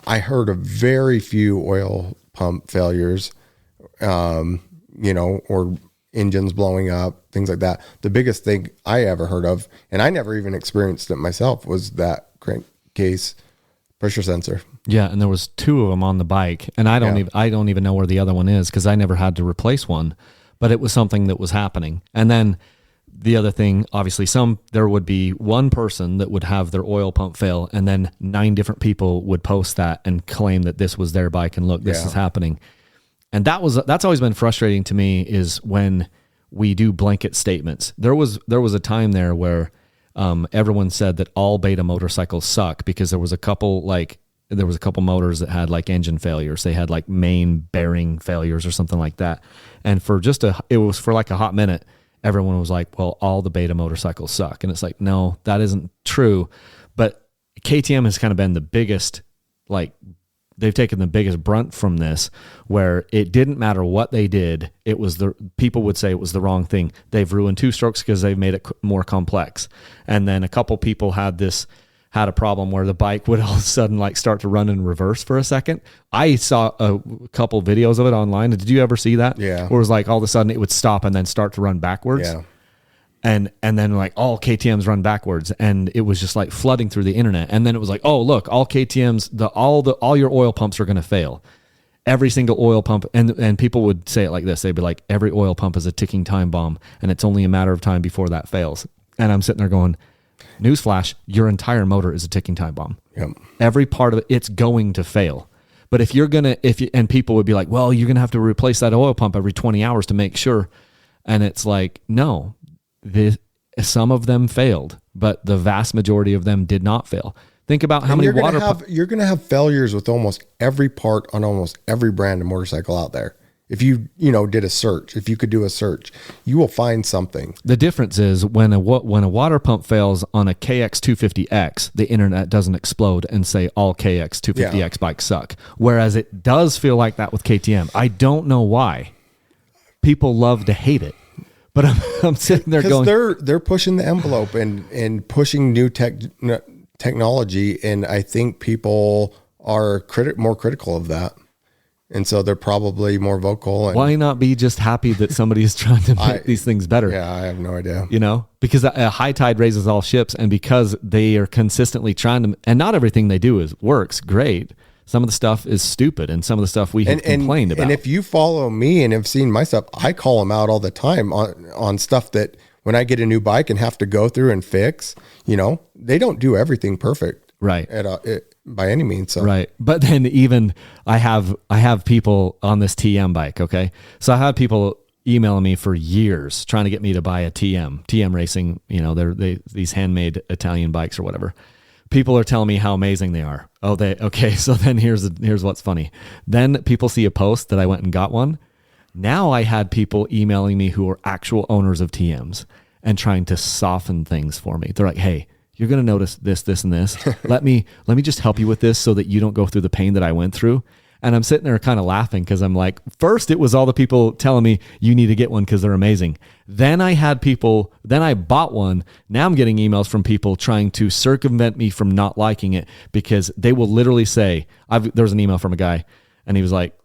S2: I heard of very few oil pump failures, or engines blowing up, things like that. The biggest thing I ever heard of, and I never even experienced it myself, was that crankcase pressure sensor.
S1: Yeah, and there was 2 of them on the bike, and I don't even know where the other one is because I never had to replace one, but it was something that was happening. And then the other thing, obviously, there would be one person that would have their oil pump fail, and then 9 different people would post that and claim that this was their bike and look, this is happening. And that's always been frustrating to me is when we do blanket statements. There was a time there where everyone said that all beta motorcycles suck because there was a couple motors that had like engine failures. They had like main bearing failures or something like that. And it was for like a hot minute, everyone was like, well, all the beta motorcycles suck. And it's like, no, that isn't true. But KTM has kind of been the biggest, they've taken the biggest brunt from this, where it didn't matter what they did. People would say it was the wrong thing. They've ruined 2-strokes because they've made it more complex. And then a couple people had a problem where the bike would all of a sudden start to run in reverse for a second. I saw a couple videos of it online. Did you ever see that?
S2: Yeah.
S1: Where it was all of a sudden it would stop and then start to run backwards.
S2: Yeah.
S1: And then all KTMs run backwards, and it was just flooding through the internet. And then it was oh, look, all KTMs, all your oil pumps are going to fail. Every single oil pump. And people would say it like this. They'd be like, every oil pump is a ticking time bomb, and it's only a matter of time before that fails. And I'm sitting there going, newsflash, your entire motor is a ticking time bomb.
S2: Yep.
S1: Every part of it's going to fail. But and people would be like, well, you're going to have to replace that oil pump every 20 hours to make sure. And it's like, no, some of them failed, but the vast majority of them did not fail. Think about how many
S2: you're going to have failures with almost every part on almost every brand of motorcycle out there. If you did a search, if you could do a search, you will find something.
S1: The difference is when a water pump fails on a KX250X, the internet doesn't explode and say all KX250X bikes suck. Whereas it does feel like that with KTM. I don't know why. People love to hate it, but I'm sitting there going,
S2: they're pushing the envelope and pushing new technology, and I think people are more critical of that. And so they're probably more vocal. And
S1: why not be just happy that somebody is trying to make these things better?
S2: Yeah, I have no idea.
S1: Because a high tide raises all ships, and because they are consistently trying to, and not everything they do works great. Some of the stuff is stupid, and some of the stuff we have complained about.
S2: And if you follow me and have seen my stuff, I call them out all the time on stuff that when I get a new bike and have to go through and fix, they don't do everything perfect.
S1: Right.
S2: By any means. So.
S1: Right. But then even I have people on this TM bike. Okay. So I had people emailing me for years trying to get me to buy a TM racing, they're these handmade Italian bikes or whatever. People are telling me how amazing they are. Okay. So then here's what's funny. Then people see a post that I went and got one. Now I had people emailing me who are actual owners of TMs and trying to soften things for me. They're like, hey, you're going to notice this, this, and this. Let me just help you with this so that you don't go through the pain that I went through. And I'm sitting there kind of laughing because I'm like, first it was all the people telling me you need to get one because they're amazing. Then I bought one. Now I'm getting emails from people trying to circumvent me from not liking it because they will literally say, there was an email from a guy and he was like,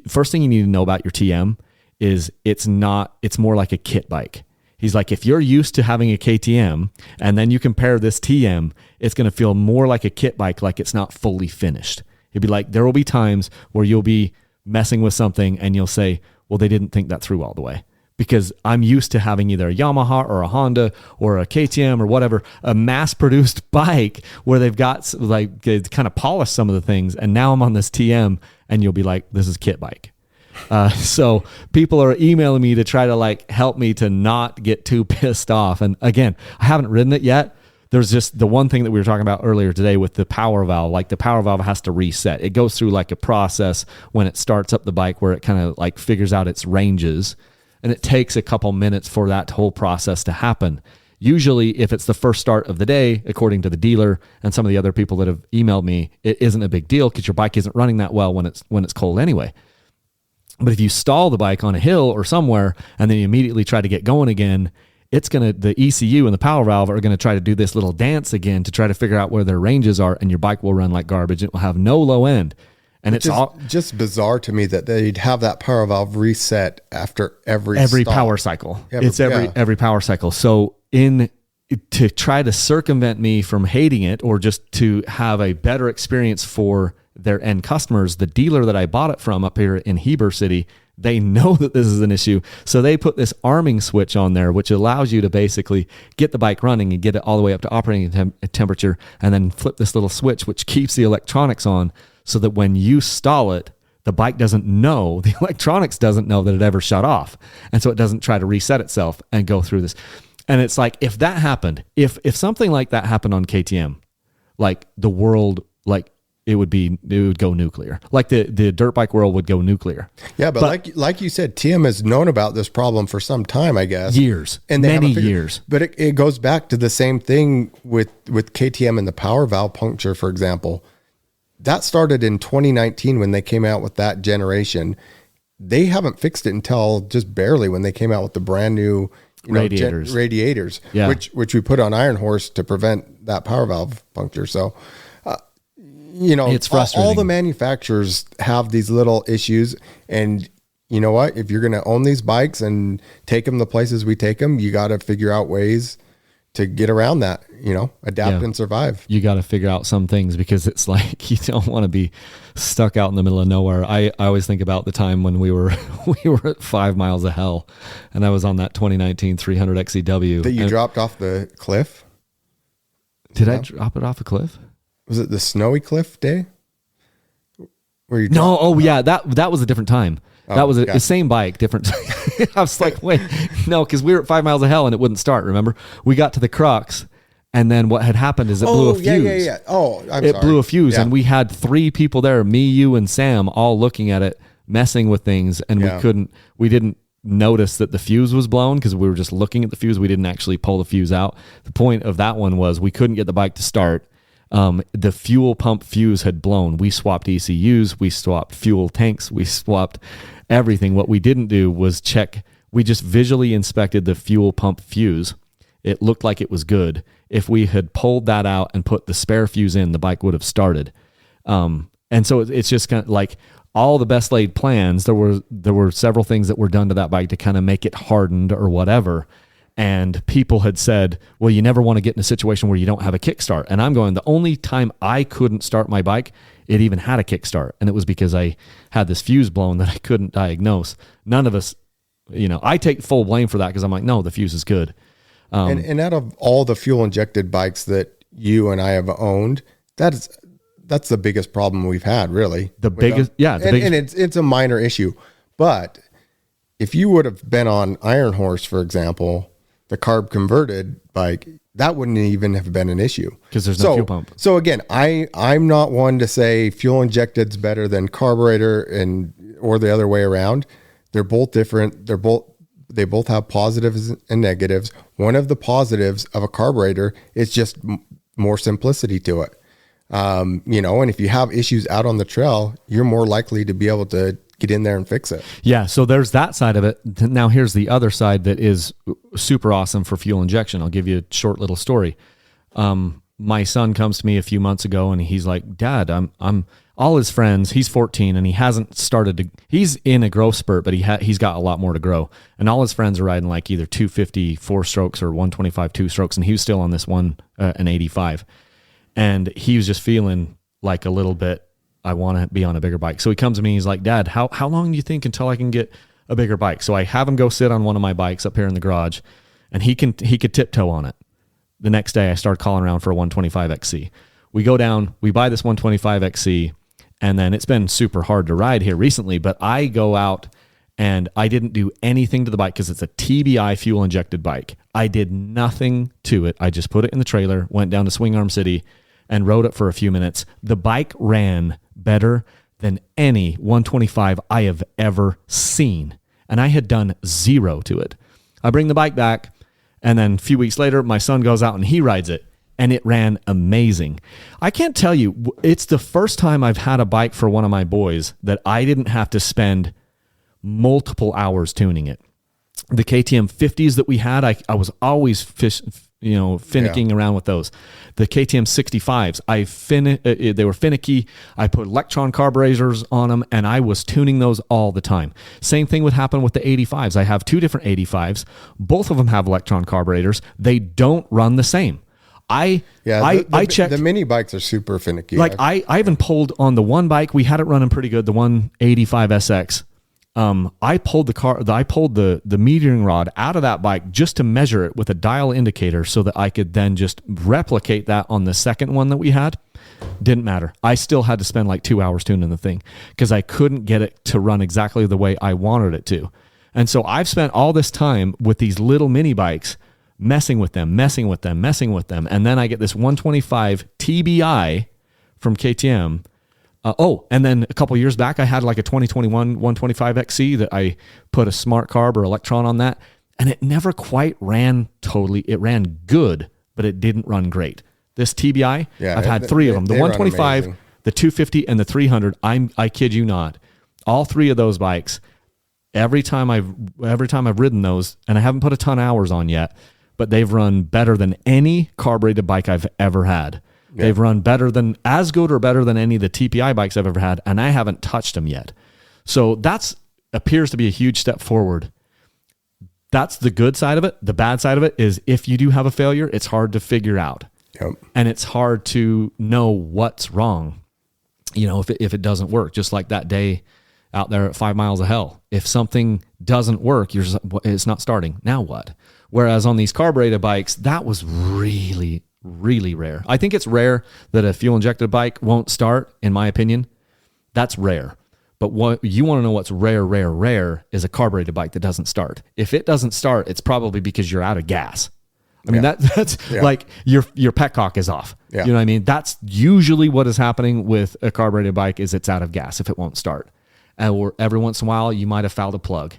S1: first thing you need to know about your TM is it's more like a kit bike. He's like, if you're used to having a KTM and then you compare this TM, it's going to feel more like a kit bike, like it's not fully finished. He'd be like, there will be times where you'll be messing with something and you'll say, well, they didn't think that through all the way. Because I'm used to having either a Yamaha or a Honda or a KTM or whatever, a mass-produced bike where they've got like kind of polished some of the things. And now I'm on this TM and you'll be like, this is kit bike. So people are emailing me to try to like help me to not get too pissed off. And again, I haven't ridden it yet. There's just the one thing that we were talking about earlier today with the power valve, like the power valve has to reset. It goes through like a process when it starts up the bike where it kind of like figures out its ranges. And it takes a couple minutes for that whole process to happen. Usually, if it's the first start of the day, according to the dealer and some of the other people that have emailed me, it isn't a big deal because your bike isn't running that well when it's cold anyway. But if you stall the bike on a hill or somewhere and then you immediately try to get going again, the ECU and the power valve are going to try to do this little dance again to try to figure out where their ranges are, and your bike will run like garbage. It will have no low end. And it's
S2: just bizarre to me that they'd have that power valve reset after every stall.
S1: Power cycle. It's every power cycle. So to try to circumvent me from hating it, or just to have a better experience for their end customers, the dealer that I bought it from up here in Heber City, they know that this is an issue. So they put this arming switch on there, which allows you to basically get the bike running and get it all the way up to operating temperature, and then flip this little switch, which keeps the electronics on, so that when you stall it, the bike doesn't know, the electronics doesn't know that it ever shut off. And so it doesn't try to reset itself and go through this. And it's like, if that happened, if something like that happened on KTM, like the world, like it would go nuclear. Like the dirt bike world would go nuclear.
S2: Yeah, but like you said, TM has known about this problem for some time, I guess.
S1: Years. And many years.
S2: But it goes back to the same thing with KTM and the power valve puncture, for example. That started in 2019 when they came out with that generation. They haven't fixed it until just barely when they came out with the brand new radiators,
S1: yeah.
S2: which we put on Iron Horse to prevent that power valve puncture. So,
S1: it's frustrating.
S2: All the manufacturers have these little issues, and you know what? If you're going to own these bikes and take them the places we take them, you got to figure out ways to get around that, adapt and survive.
S1: You got to figure out some things, because it's like, you don't want to be stuck out in the middle of nowhere. I always think about the time when we were at 5 miles of hell, and I was on that 2019 300 XEW.
S2: That you dropped off the cliff?
S1: Did I drop it off a cliff?
S2: Was it the snowy cliff day?
S1: That was a different time. That was the same bike, different. I was like, wait, no, because we were at 5 miles of hell and it wouldn't start. Remember, we got to the crux, and then what had happened is it blew a fuse. It blew a fuse, and we had 3 people there, me, you, and Sam, all looking at it, messing with things, and we didn't notice that the fuse was blown because we were just looking at the fuse. We didn't actually pull the fuse out. The point of that one was we couldn't get the bike to start. The fuel pump fuse had blown. We swapped ECUs, we swapped fuel tanks, we swapped everything. What we didn't do was check. We just visually inspected the fuel pump fuse. It looked like it was good. If we had pulled that out and put the spare fuse in, the bike would have started. And so it's just kind of like all the best laid plans. There were several things that were done to that bike to kind of make it hardened or whatever. And people had said, well, you never want to get in a situation where you don't have a kickstart. And I'm going, the only time I couldn't start my bike, it even had a kickstart. And it was because I had this fuse blown that I couldn't diagnose. None of us, I take full blame for that, because I'm like, no, the fuse is good.
S2: And out of all the fuel injected bikes that you and I have owned, that's the biggest problem we've had, really.
S1: Biggest.
S2: And it's a minor issue. But if you would have been on Iron Horse, for example, the carb converted bike, that wouldn't even have been an issue
S1: because there's no fuel pump.
S2: So again, I'm not one to say fuel injected is better than carburetor or the other way around. They're both different. They both have positives and negatives. One of the positives of a carburetor is just more simplicity to it. And if you have issues out on the trail, you're more likely to be able to get in there and fix it.
S1: Yeah. So there's that side of it. Now here's the other side that is super awesome for fuel injection. I'll give you a short little story. my son comes to me a few months ago and he's like, Dad, I'm all his friends, he's 14 and he hasn't started to, he's in a growth spurt, but he's got a lot more to grow. And all his friends are riding like either 250 4 strokes or 125 2 strokes. And he was still on this one, an 85. And he was just feeling like a little bit, I want to be on a bigger bike. So he comes to me, he's like, Dad, how long do you think until I can get a bigger bike? So I have him go sit on one of my bikes up here in the garage and he could tiptoe on it. The next day I started calling around for a 125XC. We go down, we buy this 125XC, and then it's been super hard to ride here recently, but I go out and I didn't do anything to the bike because it's a TBI fuel injected bike. I did nothing to it. I just put it in the trailer, went down to Swing Arm City and rode it for a few minutes. The bike ran better than any 125 I have ever seen. And I had done 0 to it. I bring the bike back, and then a few weeks later, my son goes out and he rides it, and it ran amazing. I can't tell you, it's the first time I've had a bike for one of my boys that I didn't have to spend multiple hours tuning it. The KTM 50s that we had, I was always finicking around with those. The KTM 65s, they were finicky. I put electron carburetors on them, and I was tuning those all the time. Same thing would happen with the 85s. I have 2 different 85s. Both of them have electron carburetors. They don't run the same. I checked.
S2: The mini bikes are super finicky.
S1: Like I even pulled on the one bike, we had it running pretty good, the 185 SX. I pulled the metering rod out of that bike just to measure it with a dial indicator so that I could then just replicate that on the second one that we had. Didn't matter. I still had to spend like 2 hours tuning the thing because I couldn't get it to run exactly the way I wanted it to. And so I've spent all this time with these little mini bikes messing with them. And then I get this 125 TBI from KTM. And then a couple years back, I had like a 2021 125XC that I put a smart carb or electron on that, and it never quite ran totally. It ran good, but it didn't run great. This TBI, I've had 3 of them. The 125, the 250, and the 300. I kid you not. All 3 of those bikes, every time I've ridden those, and I haven't put a ton of hours on yet, but they've run better than any carbureted bike I've ever had. Yeah. They've run as good or better than any of the TPI bikes I've ever had, and I haven't touched them yet. So that appears to be a huge step forward. That's the good side of it. The bad side of it is if you do have a failure, it's hard to figure out.
S2: Yep.
S1: And it's hard to know what's wrong, if it doesn't work. Just like that day out there at 5 miles of hell. If something doesn't work, it's not starting. Now what? Whereas on these carbureted bikes, that was really, really rare. I think it's rare that a fuel injected bike won't start, in my opinion. That's rare. But what you want to know what's rare is a carbureted bike that doesn't start. If it doesn't start, it's probably because you're out of gas. I mean, that's like your petcock is off. Yeah. You know what I mean? That's usually what is happening with a carbureted bike is it's out of gas if it won't start. Or every once in a while, you might have fouled a plug.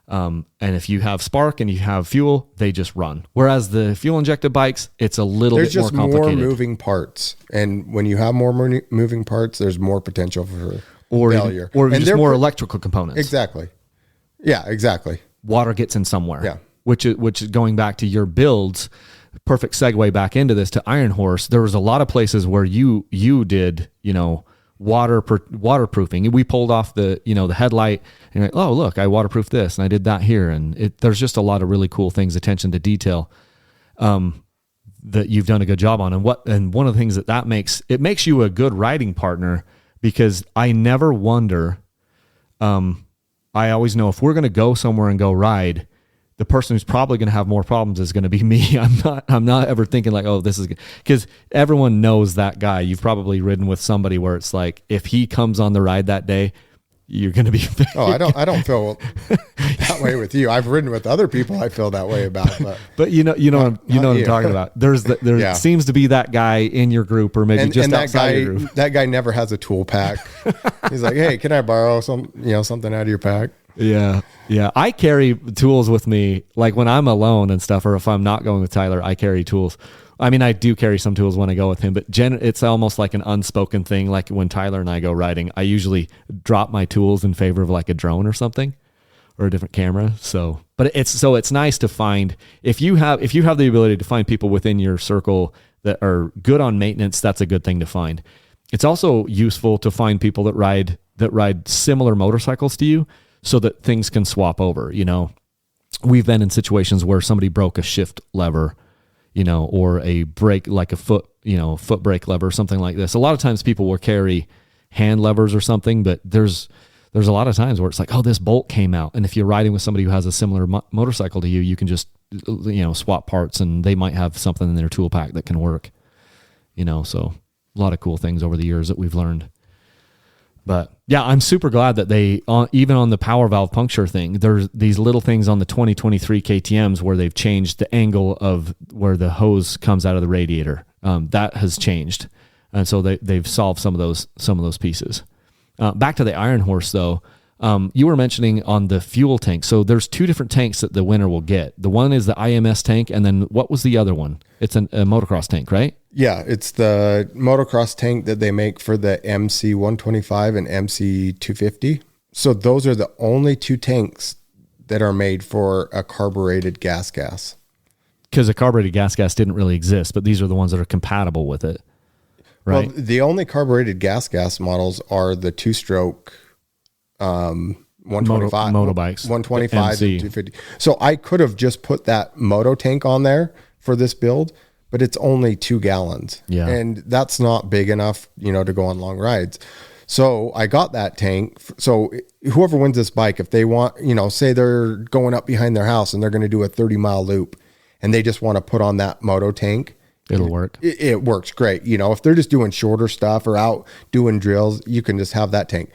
S1: And if you have spark and you have fuel, they just run. Whereas the fuel injected bikes, it's a little bit more complicated.
S2: There's just more moving parts. And when you have more moving parts, there's more potential for failure.
S1: Or just more electrical components.
S2: Exactly. Yeah, exactly.
S1: Water gets in somewhere.
S2: Yeah.
S1: Which is going back to your builds, perfect segue back into this to Iron Horse. There was a lot of places where you did, waterproofing. We pulled off the headlight and like, oh, look, I waterproofed this and I did that here. And there's just a lot of really cool things, attention to detail, that you've done a good job on. And one of the things that makes you a good riding partner, because I never wonder, I always know if we're going to go somewhere and go ride, the person who's probably going to have more problems is going to be me. I'm not ever thinking like, oh, this is good. Because everyone knows that guy. You've probably ridden with somebody where it's like, if he comes on the ride that day, you're going to be.
S2: Oh, I don't feel that way with you. I've ridden with other people I feel that way about.
S1: But what I'm talking about. There seems to be that guy in your group, or maybe just outside your group.
S2: That guy never has a tool pack. He's like, hey, can I borrow something out of your pack?
S1: Yeah. I carry tools with me, like when I'm alone and stuff, or if I'm not going with Tyler, I carry tools. I mean, I do carry some tools when I go with him, but it's almost like an unspoken thing. Like when Tyler and I go riding, I usually drop my tools in favor of like a drone or something, or a different camera. But it's nice to find if you have the ability to find people within your circle that are good on maintenance, that's a good thing to find. It's also useful to find people that ride similar motorcycles to you so that things can swap over. You know, we've been in situations where somebody broke a shift lever, you know, or a brake, like a foot brake lever, something like this. A lot of times people will carry hand levers or something, but there's a lot of times where it's like, oh, this bolt came out. And if you're riding with somebody who has a similar motorcycle to you, you can just, you know, swap parts, and they might have something in their tool pack that can work, you know. So a lot of cool things over the years that we've learned. But yeah, I'm super glad that they, even on the power valve puncture thing, there's these little things on the 2023 KTMs where they've changed the angle of where the hose comes out of the radiator. That has changed. And so they've solved some of those pieces. Back to the Iron Horse though, you were mentioning on the fuel tank. So there's two different tanks that the winner will get. The one is the IMS tank, and then what was the other one? It's a motocross tank, right?
S2: Yeah, it's the motocross tank that they make for the MC 125 and MC 250. So those are the only two tanks that are made for a carbureted GasGas.
S1: Because a carbureted GasGas didn't really exist, but these are the ones that are compatible with it. Right.
S2: Well, the only carbureted GasGas models are the two-stroke 125
S1: motorbikes,
S2: 125 and 250. So I could have just put that moto tank on there for this build, but it's only 2 gallons.
S1: Yeah.
S2: And that's not big enough, you know, to go on long rides. So I got that tank. So whoever wins this bike, if they want, you know, say they're going up behind their house and they're going to do a 30-mile loop and they just want to put on that moto tank,
S1: it'll work.
S2: It works great. You know, if they're just doing shorter stuff or out doing drills, you can just have that tank.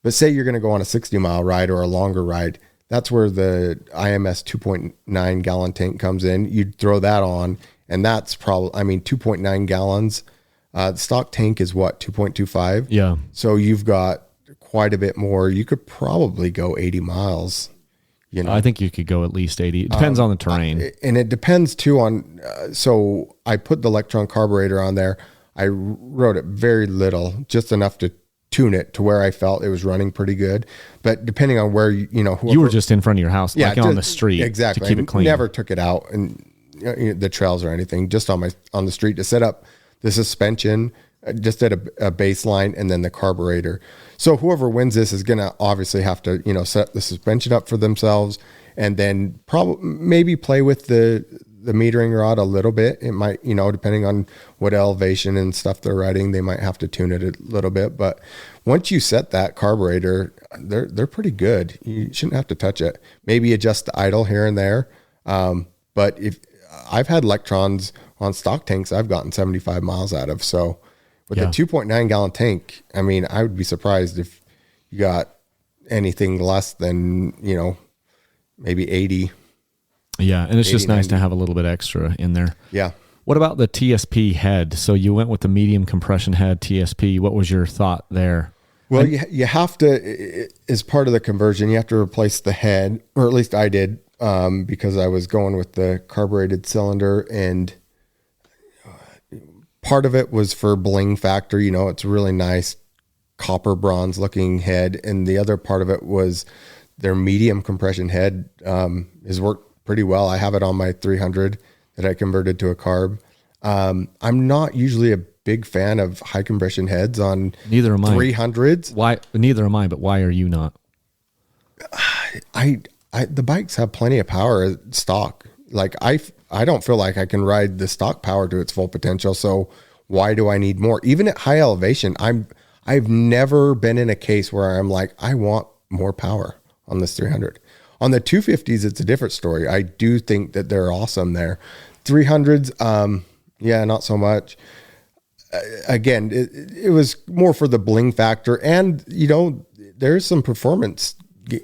S2: But say you're going to go on a 60-mile ride or a longer ride, that's where the IMS 2.9 gallon tank comes in. You'd throw that on, and that's probably, 2.9 gallons. The stock tank is what, 2.25?
S1: Yeah.
S2: So you've got quite a bit more. You could probably go 80 miles. You know,
S1: I think you could go at least 80. It depends on the terrain.
S2: And it depends too on, so I put the Electron carburetor on there. I wrote it very little, just enough to tune it to where I felt it was running pretty good. But depending on where, you were just
S1: in front of your house, like on the street.
S2: Exactly.
S1: To keep it clean.
S2: Never took it out and the trails or anything, just on the street to set up the suspension, just at a baseline, and then the carburetor. So whoever wins this is going to obviously have to, set the suspension up for themselves, and then maybe play with the metering rod a little bit. It might, depending on what elevation and stuff they're riding, they might have to tune it a little bit. But once you set that carburetor, they're pretty good. You shouldn't have to touch it. Maybe adjust the idle here and there. But if I've had Electrons on stock tanks, I've gotten 75 miles out of. So with a 2.9 gallon tank, I would be surprised if you got anything less than, maybe 80.
S1: Yeah. And it's 80, just nice 90. To have a little bit extra in there.
S2: Yeah.
S1: What about the TSP head? So you went with the medium compression head TSP. What was your thought there?
S2: Well, you have to, as part of the conversion, you have to replace the head, or at least I did, because I was going with the carbureted cylinder, and part of it was for bling factor. It's a really nice copper bronze looking head. And the other part of it was their medium compression head has worked pretty well. I have it on my 300 that I converted to a carb. I'm not usually a big fan of high compression heads on
S1: neither am
S2: 300s.
S1: Why? Neither am I, but why are you not?
S2: The bikes have plenty of power at stock. Like I don't feel like I can ride the stock power to its full potential. So why do I need more? Even at high elevation, I've never been in a case where I'm like, I want more power on this 300. On the 250s, it's a different story. I do think that they're awesome there. 300s, not so much. Again, it was more for the bling factor, and there's some performance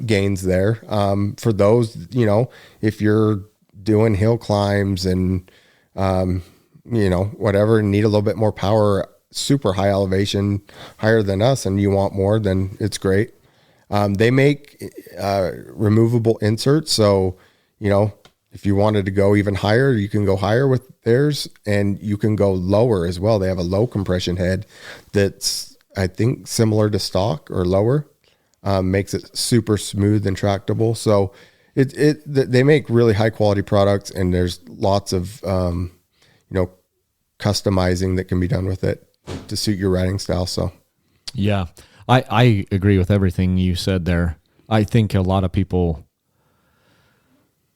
S2: gains there for those. If you're doing hill climbs and whatever, and need a little bit more power, super high elevation, higher than us, and you want more, then it's great. They make removable inserts, so if you wanted to go even higher, you can go higher with theirs, and you can go lower as well. They have a low compression head that's, I think, similar to stock or lower. Makes it super smooth and tractable. So they make really high quality products, and there's lots of customizing that can be done with it to suit your riding style. So
S1: yeah, I agree with everything you said there. I think a lot of people,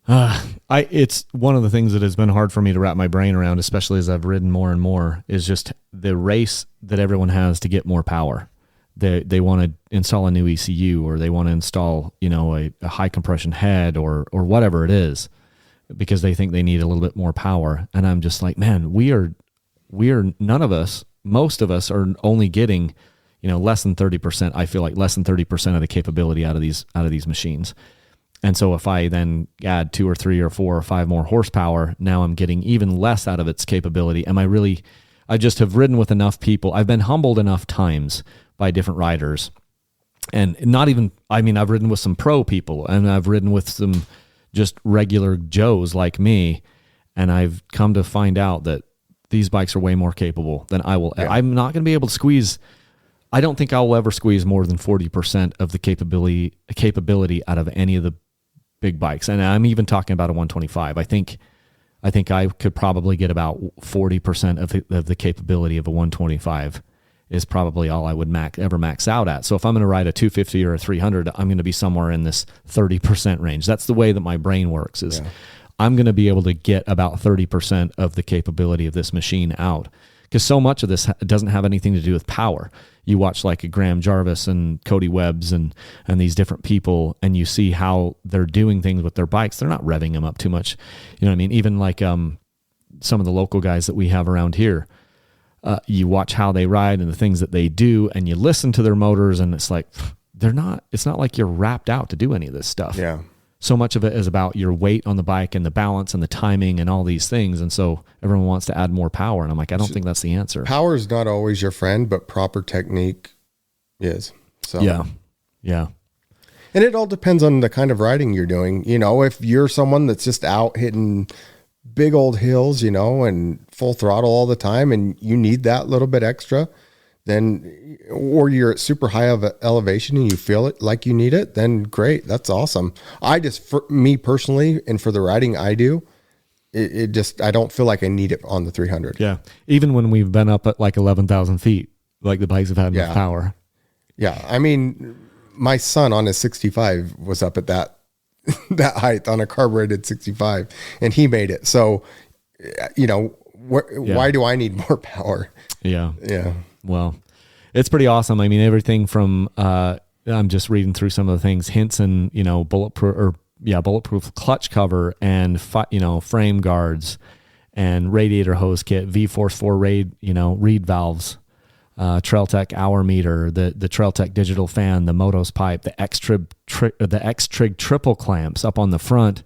S1: it's one of the things that has been hard for me to wrap my brain around, especially as I've ridden more and more, is just the race that everyone has to get more power. They want to install a new ECU, or they want to install, a high compression head or whatever it is, because they think they need a little bit more power. And I'm just like, man, we are none of us, most of us are only getting, less than 30%. I feel like less than 30% of the capability out of these machines. And so if I then add 2 or 3 or 4 or 5 more horsepower, now I'm getting even less out of its capability. I just have ridden with enough people. I've been humbled enough times by different riders, and I've ridden with some pro people, and I've ridden with some just regular Joes like me. And I've come to find out that these bikes are way more capable than I will. Yeah. I'm not going to be able to squeeze. I don't think I'll ever squeeze more than 40% of the capability out of any of the big bikes. And I'm even talking about a 125. I think I could probably get about 40% of the capability of a 125 is probably all I would ever max out at. So if I'm going to ride a 250 or a 300, I'm going to be somewhere in this 30% range. That's the way that my brain works, is I'm going to be able to get about 30% of the capability of this machine out, because so much of this doesn't have anything to do with power. You watch like a Graham Jarvis and Cody Webbs and these different people, and you see how they're doing things with their bikes. They're not revving them up too much. You know what I mean? Even like some of the local guys that we have around here, you watch how they ride and the things that they do, and you listen to their motors, and it's like, it's not like you're wrapped out to do any of this stuff.
S2: Yeah.
S1: So much of it is about your weight on the bike and the balance and the timing and all these things. And so everyone wants to add more power. And I'm like, I don't think that's the answer.
S2: Power is not always your friend, but proper technique is. So
S1: yeah.
S2: And it all depends on the kind of riding you're doing. If you're someone that's just out hitting big old hills, and full throttle all the time, and you need that little bit extra, then, or you're at super high of elevation and you feel it like you need it, then great. That's awesome. For me personally, and for the riding I do, I don't feel like I need it on the 300.
S1: Yeah. Even when we've been up at like 11,000 feet, like the bikes have had enough power.
S2: Yeah. I mean, my son on his 65 was up at that height on a carbureted 65, and he made it. So, why do I need more power?
S1: Yeah.
S2: Yeah.
S1: Well, it's pretty awesome. I mean, everything from, I'm just reading through some of the things, Hinson, bulletproof clutch cover and, frame guards and radiator hose kit, V-Force 4 reed valves, Trailtech hour meter, the Trailtech digital fan, the Motos pipe, the X-Trig triple clamps up on the front.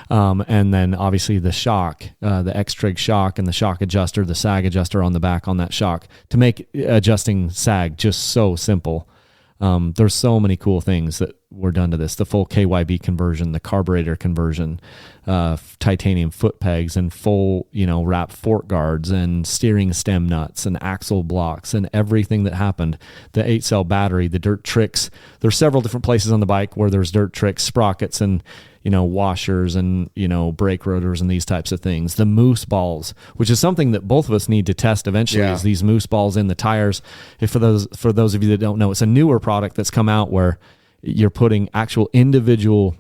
S1: And then obviously the shock, the X-Trig shock and the shock adjuster, the sag adjuster on the back on that shock to make adjusting sag just so simple. There's so many cool things that were done to this. The full KYB conversion, the carburetor conversion, titanium foot pegs and full, wrap fork guards and steering stem nuts and axle blocks and everything that happened. The 8-cell battery, the dirt tricks. There's several different places on the bike where there's dirt tricks, sprockets and, washers and, brake rotors and these types of things. The moose balls, which is something that both of us need to test eventually, is these moose balls in the tires. For those of you that don't know, it's a newer product that's come out where you're putting actual individual,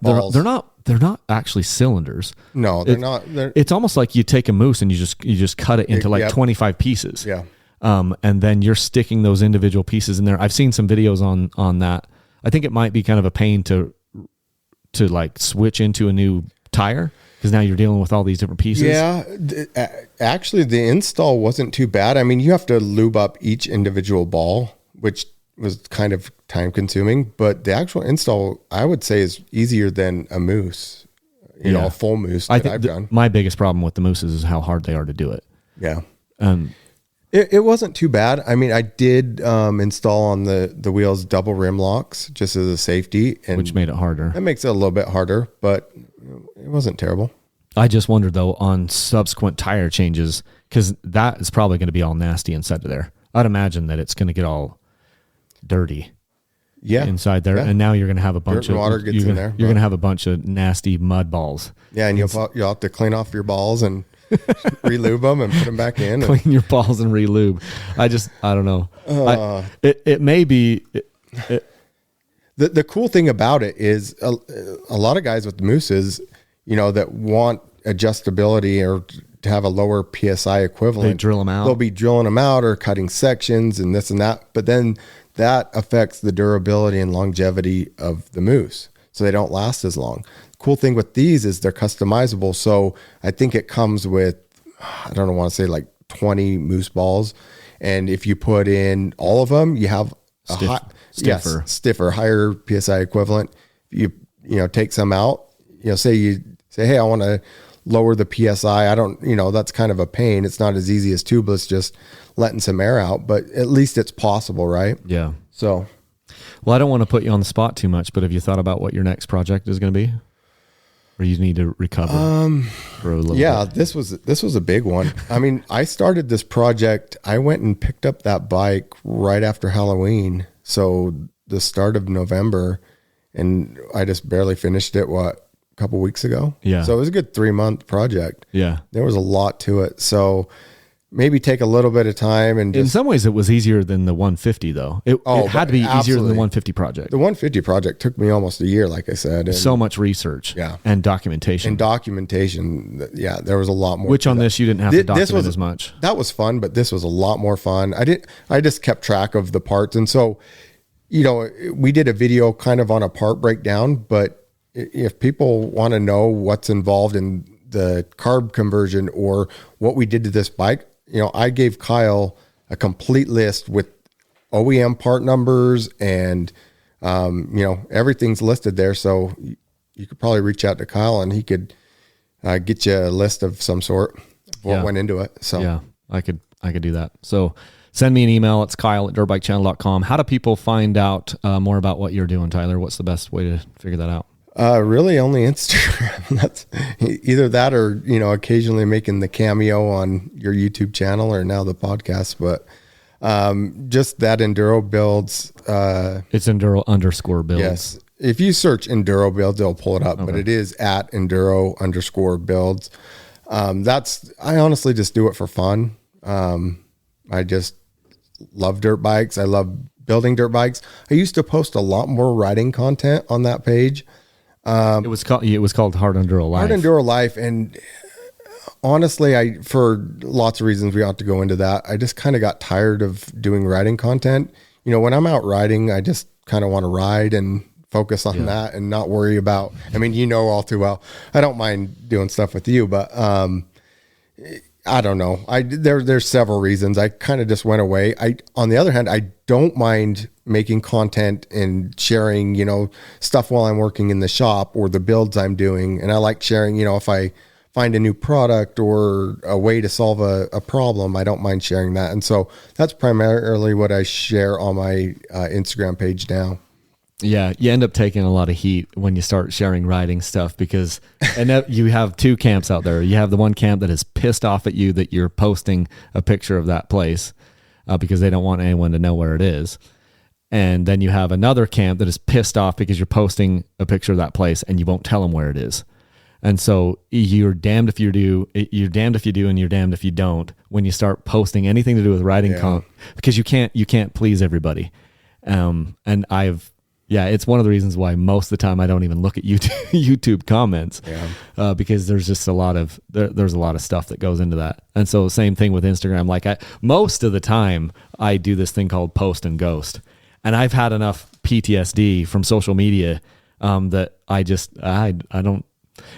S1: they're not actually cylinders.
S2: No, they're not.
S1: It's almost like you take a moose and you just cut it into 25 pieces.
S2: Yeah.
S1: And then you're sticking those individual pieces in there. I've seen some videos on that. I think it might be kind of a pain to like switch into a new tire, because now you're dealing with all these different pieces.
S2: Yeah. Actually, the install wasn't too bad. I mean, you have to lube up each individual ball, which was kind of time consuming, but the actual install, I would say, is easier than a moose, a full moose that I've done.
S1: My biggest problem with the mooses is how hard they are to do it.
S2: Yeah. It wasn't too bad. I mean, I did install on the wheels double rim locks just as a safety, and
S1: which made it harder.
S2: That makes it a little bit harder, but it wasn't terrible.
S1: I just wondered though on subsequent tire changes, because that is probably going to be all nasty inside of there. I'd imagine that it's going to get all dirty.
S2: Yeah,
S1: inside there, and now you're going to have a bunch of
S2: water gets in there.
S1: You're going to have a bunch of nasty mud balls.
S2: Yeah, and you'll have to clean off your balls, and relube them and put them back in.
S1: Clean your balls and relube. I don't know. It may be.
S2: The cool thing about it is a lot of guys with the mooses, that want adjustability or to have a lower PSI equivalent.
S1: They drill them out.
S2: They'll be drilling them out or cutting sections and this and that. But then that affects the durability and longevity of the moose. So they don't last as long. Cool thing with these is they're customizable. So I think it comes with, I don't want to say like 20 moose balls. And if you put in all of them, you have stiffer, higher PSI equivalent. You take some out, say, hey, I want to lower the PSI. I don't, that's kind of a pain. It's not as easy as tubeless, just letting some air out, but at least it's possible, right?
S1: Yeah.
S2: So,
S1: well, I don't want to put you on the spot too much, but have you thought about what your next project is going to be? Or you need to recover for a little bit?
S2: This was a big one. I mean, I started this project. I went and picked up that bike right after Halloween. So the start of November, and I just barely finished it, a couple weeks ago.
S1: Yeah.
S2: So it was a good 3-month project.
S1: Yeah.
S2: There was a lot to it. So maybe take a little bit of time and
S1: in some ways it was easier than the 150 though. It had to be easier than the 150 project.
S2: The 150 project took me almost a year, like I said.
S1: So much research and documentation.
S2: Yeah, there was a lot more.
S1: Which on this you didn't have to document as much.
S2: That was fun, but this was a lot more fun. I just kept track of the parts. And so, we did a video kind of on a part breakdown, but if people want to know what's involved in the carb conversion or what we did to this bike, I gave Kyle a complete list with OEM part numbers and, everything's listed there. So you could probably reach out to Kyle and he could get you a list of some sort of what went into it. So
S1: yeah, I could do that. So send me an email. It's kyle@dirtbikechannel.com. How do people find out more about what you're doing, Tyler? What's the best way to figure that out?
S2: Really only Instagram. That's either that or, occasionally making the cameo on your YouTube channel or now the podcast, but just that Enduro Builds.
S1: It's Enduro_builds.
S2: Yes. If you search Enduro Builds, it'll pull it up, but it is at Enduro_builds. I honestly just do it for fun. I just love dirt bikes. I love building dirt bikes. I used to post a lot more riding content on that page.
S1: It was called Hard Enduro Life.
S2: Hard Enduro Life, and honestly, for lots of reasons we don't have to go into that. I just kind of got tired of doing riding content. When I'm out riding, I just kind of want to ride and focus on that and not worry about. I mean, all too well. I don't mind doing stuff with you, but I don't know. There's several reasons. I kind of just went away. On the other hand, I don't mind making content and sharing, stuff while I'm working in the shop or the builds I'm doing. And I like sharing, if I find a new product or a way to solve a problem, I don't mind sharing that. And so that's primarily what I share on my Instagram page now.
S1: Yeah, you end up taking a lot of heat when you start sharing riding stuff because you have two camps out there. You have the one camp that is pissed off at you that you're posting a picture of that place because they don't want anyone to know where it is. And then you have another camp that is pissed off because you're posting a picture of that place and you won't tell them where it is. And so you're damned if you do, and you're damned if you don't when you start posting anything to do with riding because you can't please everybody. It's one of the reasons why most of the time I don't even look at YouTube comments because there's just a lot of stuff that goes into that. And so same thing with Instagram. Like most of the time I do this thing called post and ghost, and I've had enough PTSD from social media that I don't.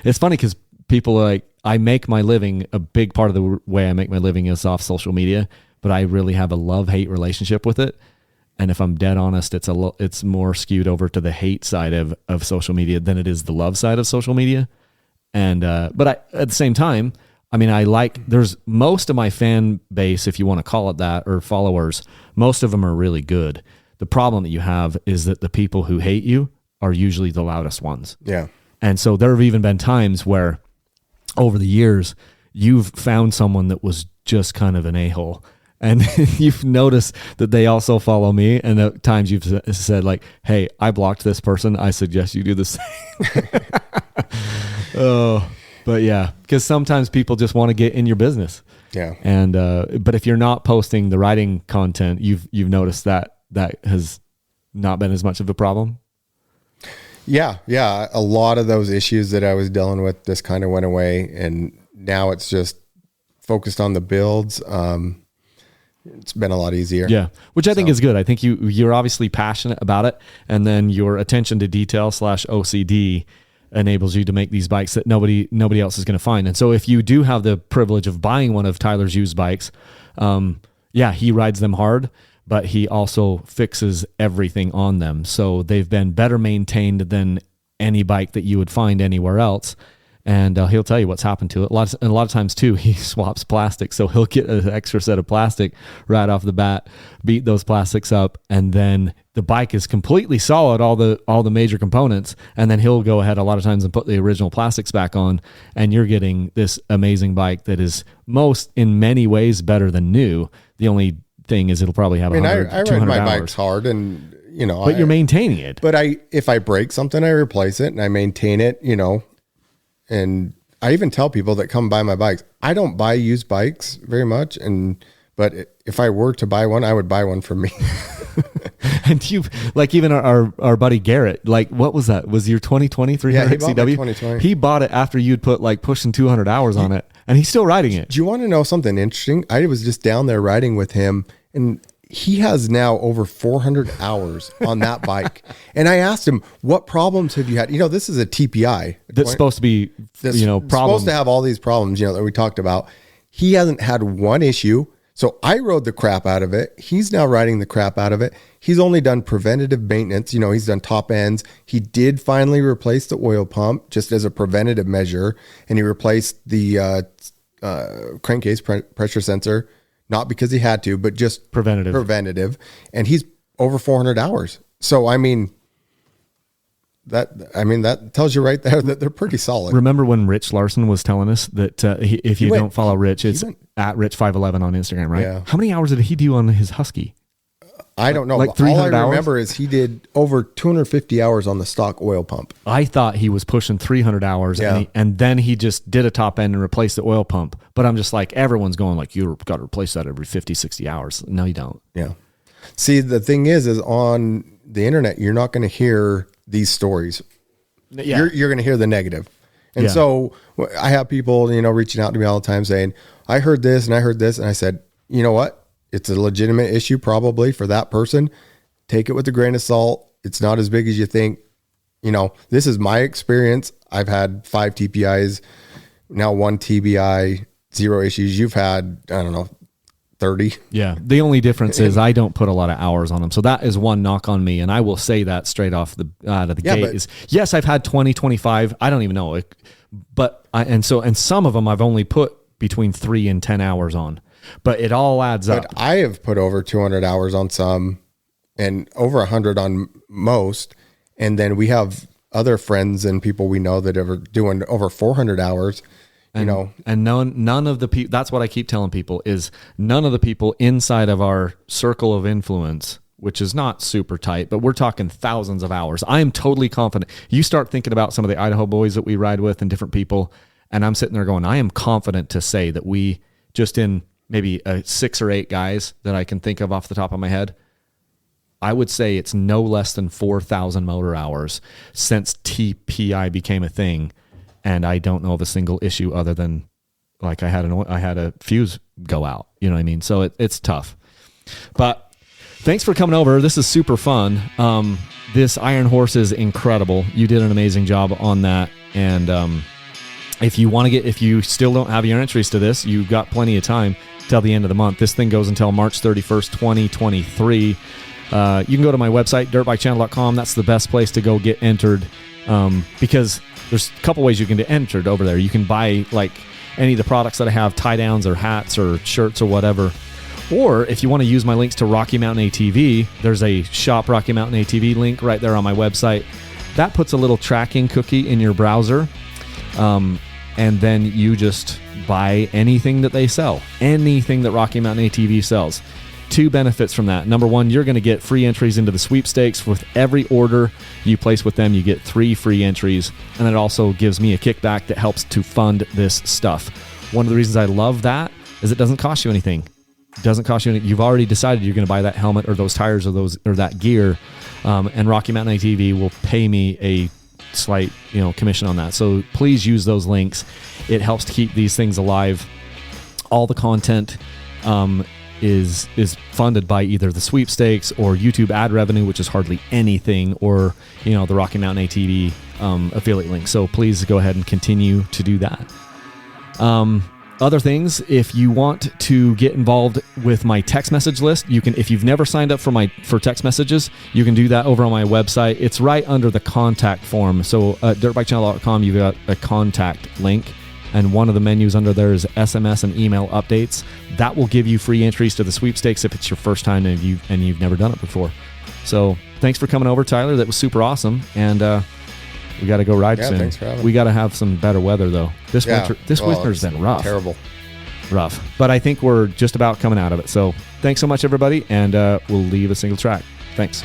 S1: It's funny because people are like, I make my living, a big part of the way I make my living is off social media, but I really have a love-hate relationship with it. And if I'm dead honest, it's more skewed over to the hate side of social media than it is the love side of social media. And but at the same time, I mean, there's most of my fan base, if you want to call it that, or followers, most of them are really good. The problem that you have is that the people who hate you are usually the loudest ones.
S2: Yeah.
S1: And so there have even been times where over the years, you've found someone that was just kind of an a-hole. And you've noticed that they also follow me. And at times you've said like, hey, I blocked this person. I suggest you do the same. But yeah, because sometimes people just want to get in your business.
S2: Yeah.
S1: And but if you're not posting the riding content, you've noticed that has not been as much of a problem.
S2: Yeah. A lot of those issues that I was dealing with just kind of went away, and now it's just focused on the builds. It's been a lot easier.
S1: Yeah, which I think is good. I think you're obviously passionate about it, and then your attention to detail / OCD enables you to make these bikes that nobody else is going to find. And so if you do have the privilege of buying one of Tyler's used bikes, he rides them hard, but he also fixes everything on them. So they've been better maintained than any bike that you would find anywhere else. And he'll tell you what's happened to it. A lot of times too, he swaps plastic. So he'll get an extra set of plastic right off the bat, beat those plastics up, and then the bike is completely solid, all the major components. And then he'll go ahead a lot of times and put the original plastics back on, and you're getting this amazing bike that is in many ways better than new. The only thing is it'll probably have 100,
S2: I
S1: 200
S2: ride my
S1: hours.
S2: bikes hard, and
S1: but you're maintaining it.
S2: But if I break something, I replace it and I maintain it. And I even tell people that come buy my bikes, I don't buy used bikes very much. But if I were to buy one, I would buy one for me.
S1: And you, like, even our buddy Garrett, like, what was that? Was your 2020 300 XCW?
S2: 2020.
S1: He bought it after you'd put like pushing 200 hours on it, and he's still riding it.
S2: Do you want to know something interesting? I was just down there riding with him, and he has now over 400 hours on that bike. And I asked him, what problems have you had? This is a TPI.
S1: That's supposed to be, problems.
S2: Supposed to have all these problems, that we talked about. He hasn't had one issue. So I rode the crap out of it. He's now riding the crap out of it. He's only done preventative maintenance. He's done top ends. He did finally replace the oil pump just as a preventative measure. And he replaced the crankcase pressure sensor. Not because he had to, but just preventative. And he's over 400 hours. So, that tells you right there that they're pretty solid.
S1: Remember when Rich Larson was telling us that if you don't follow Rich, it's at Rich511 on Instagram, right?
S2: Yeah.
S1: How many hours did he do on his Husky?
S2: I don't know.
S1: Like 300
S2: All I remember is he did over 250 hours on the stock oil pump.
S1: I thought he was pushing 300 hours,
S2: Yeah.
S1: and then he just did a top end and replaced the oil pump. But I'm just like, everyone's going like, you've got to replace that every 50, 60 hours. No, you don't.
S2: Yeah. See, the thing is on the internet, you're not going to hear these stories.
S1: Yeah.
S2: You're going to hear the negative. And
S1: Yeah.
S2: so I have people, reaching out to me all the time saying, I heard this and I heard this. And I said, you know what? It's a legitimate issue probably for that person. Take it with a grain of salt. It's not as big as you think. This is my experience. I've had 5 TPIs, now 1 TBI, 0 issues. You've had, I don't know, 30.
S1: Yeah. The only difference is I don't put a lot of hours on them. So that is one knock on me. And I will say that straight off out of the gate is, yes, I've had 20, 25. I don't even know. But some of them I've only put between 3 and 10 hours on. But it all adds up.
S2: But I have put over 200 hours on some and over 100 on most. And then we have other friends and people we know that are doing over 400 hours, and
S1: none of the people, that's what I keep telling people, is none of the people inside of our circle of influence, which is not super tight, but we're talking thousands of hours. I am totally confident. You start thinking about some of the Idaho boys that we ride with and different people, and I'm sitting there going, I am confident to say that we just in maybe 6 or 8 guys that I can think of off the top of my head, I would say it's no less than 4,000 motor hours since TPI became a thing. And I don't know of a single issue other than like I had a fuse go out, you know what I mean? So it's tough, but thanks for coming over. This is super fun. This Iron Horse is incredible. You did an amazing job on that. And, if you still don't have your entries to this, you've got plenty of time till the end of the month. This thing goes until March 31st, 2023. You can go to my website, dirtbikechannel.com. That's the best place to go get entered, because there's a couple ways you can get entered over there. You can buy like any of the products that I have, tie downs or hats or shirts or whatever. Or if you want to use my links to Rocky Mountain ATV, there's a Shop Rocky Mountain ATV link right there on my website. That puts a little tracking cookie in your browser. And then you just buy anything that they sell, anything that Rocky Mountain ATV sells. two benefits from that. Number one, you're going to get free entries into the sweepstakes. With every order you place with them, you get 3 free entries, and it also gives me a kickback that helps to fund this stuff. One of the reasons I love that is it doesn't cost you anything. It doesn't cost you anything. You've already decided you're going to buy that helmet or those tires or that gear, and Rocky Mountain ATV will pay me a slight commission on that. So please use those links. It helps to keep these things alive. All the content is funded by either the sweepstakes or YouTube ad revenue, which is hardly anything, or the Rocky Mountain ATV affiliate link. So please go ahead and continue to do that. Other things, if you want to get involved with my text message list, you can. If you've never signed up for text messages, you can do that over on my website. It's right under the contact form. So dirtbikechannel.com, you've got a contact link, and one of the menus under there is SMS and email updates. That will give you free entries to the sweepstakes if it's your first time and you've never done it before. So thanks for coming over, Tyler. That was super awesome, and we got to go ride soon.
S2: Thanks for having me.
S1: We got to have some better weather though. This winter's been rough. Rough. But I think we're just about coming out of it. So thanks so much, everybody, and we'll leave a single track. Thanks.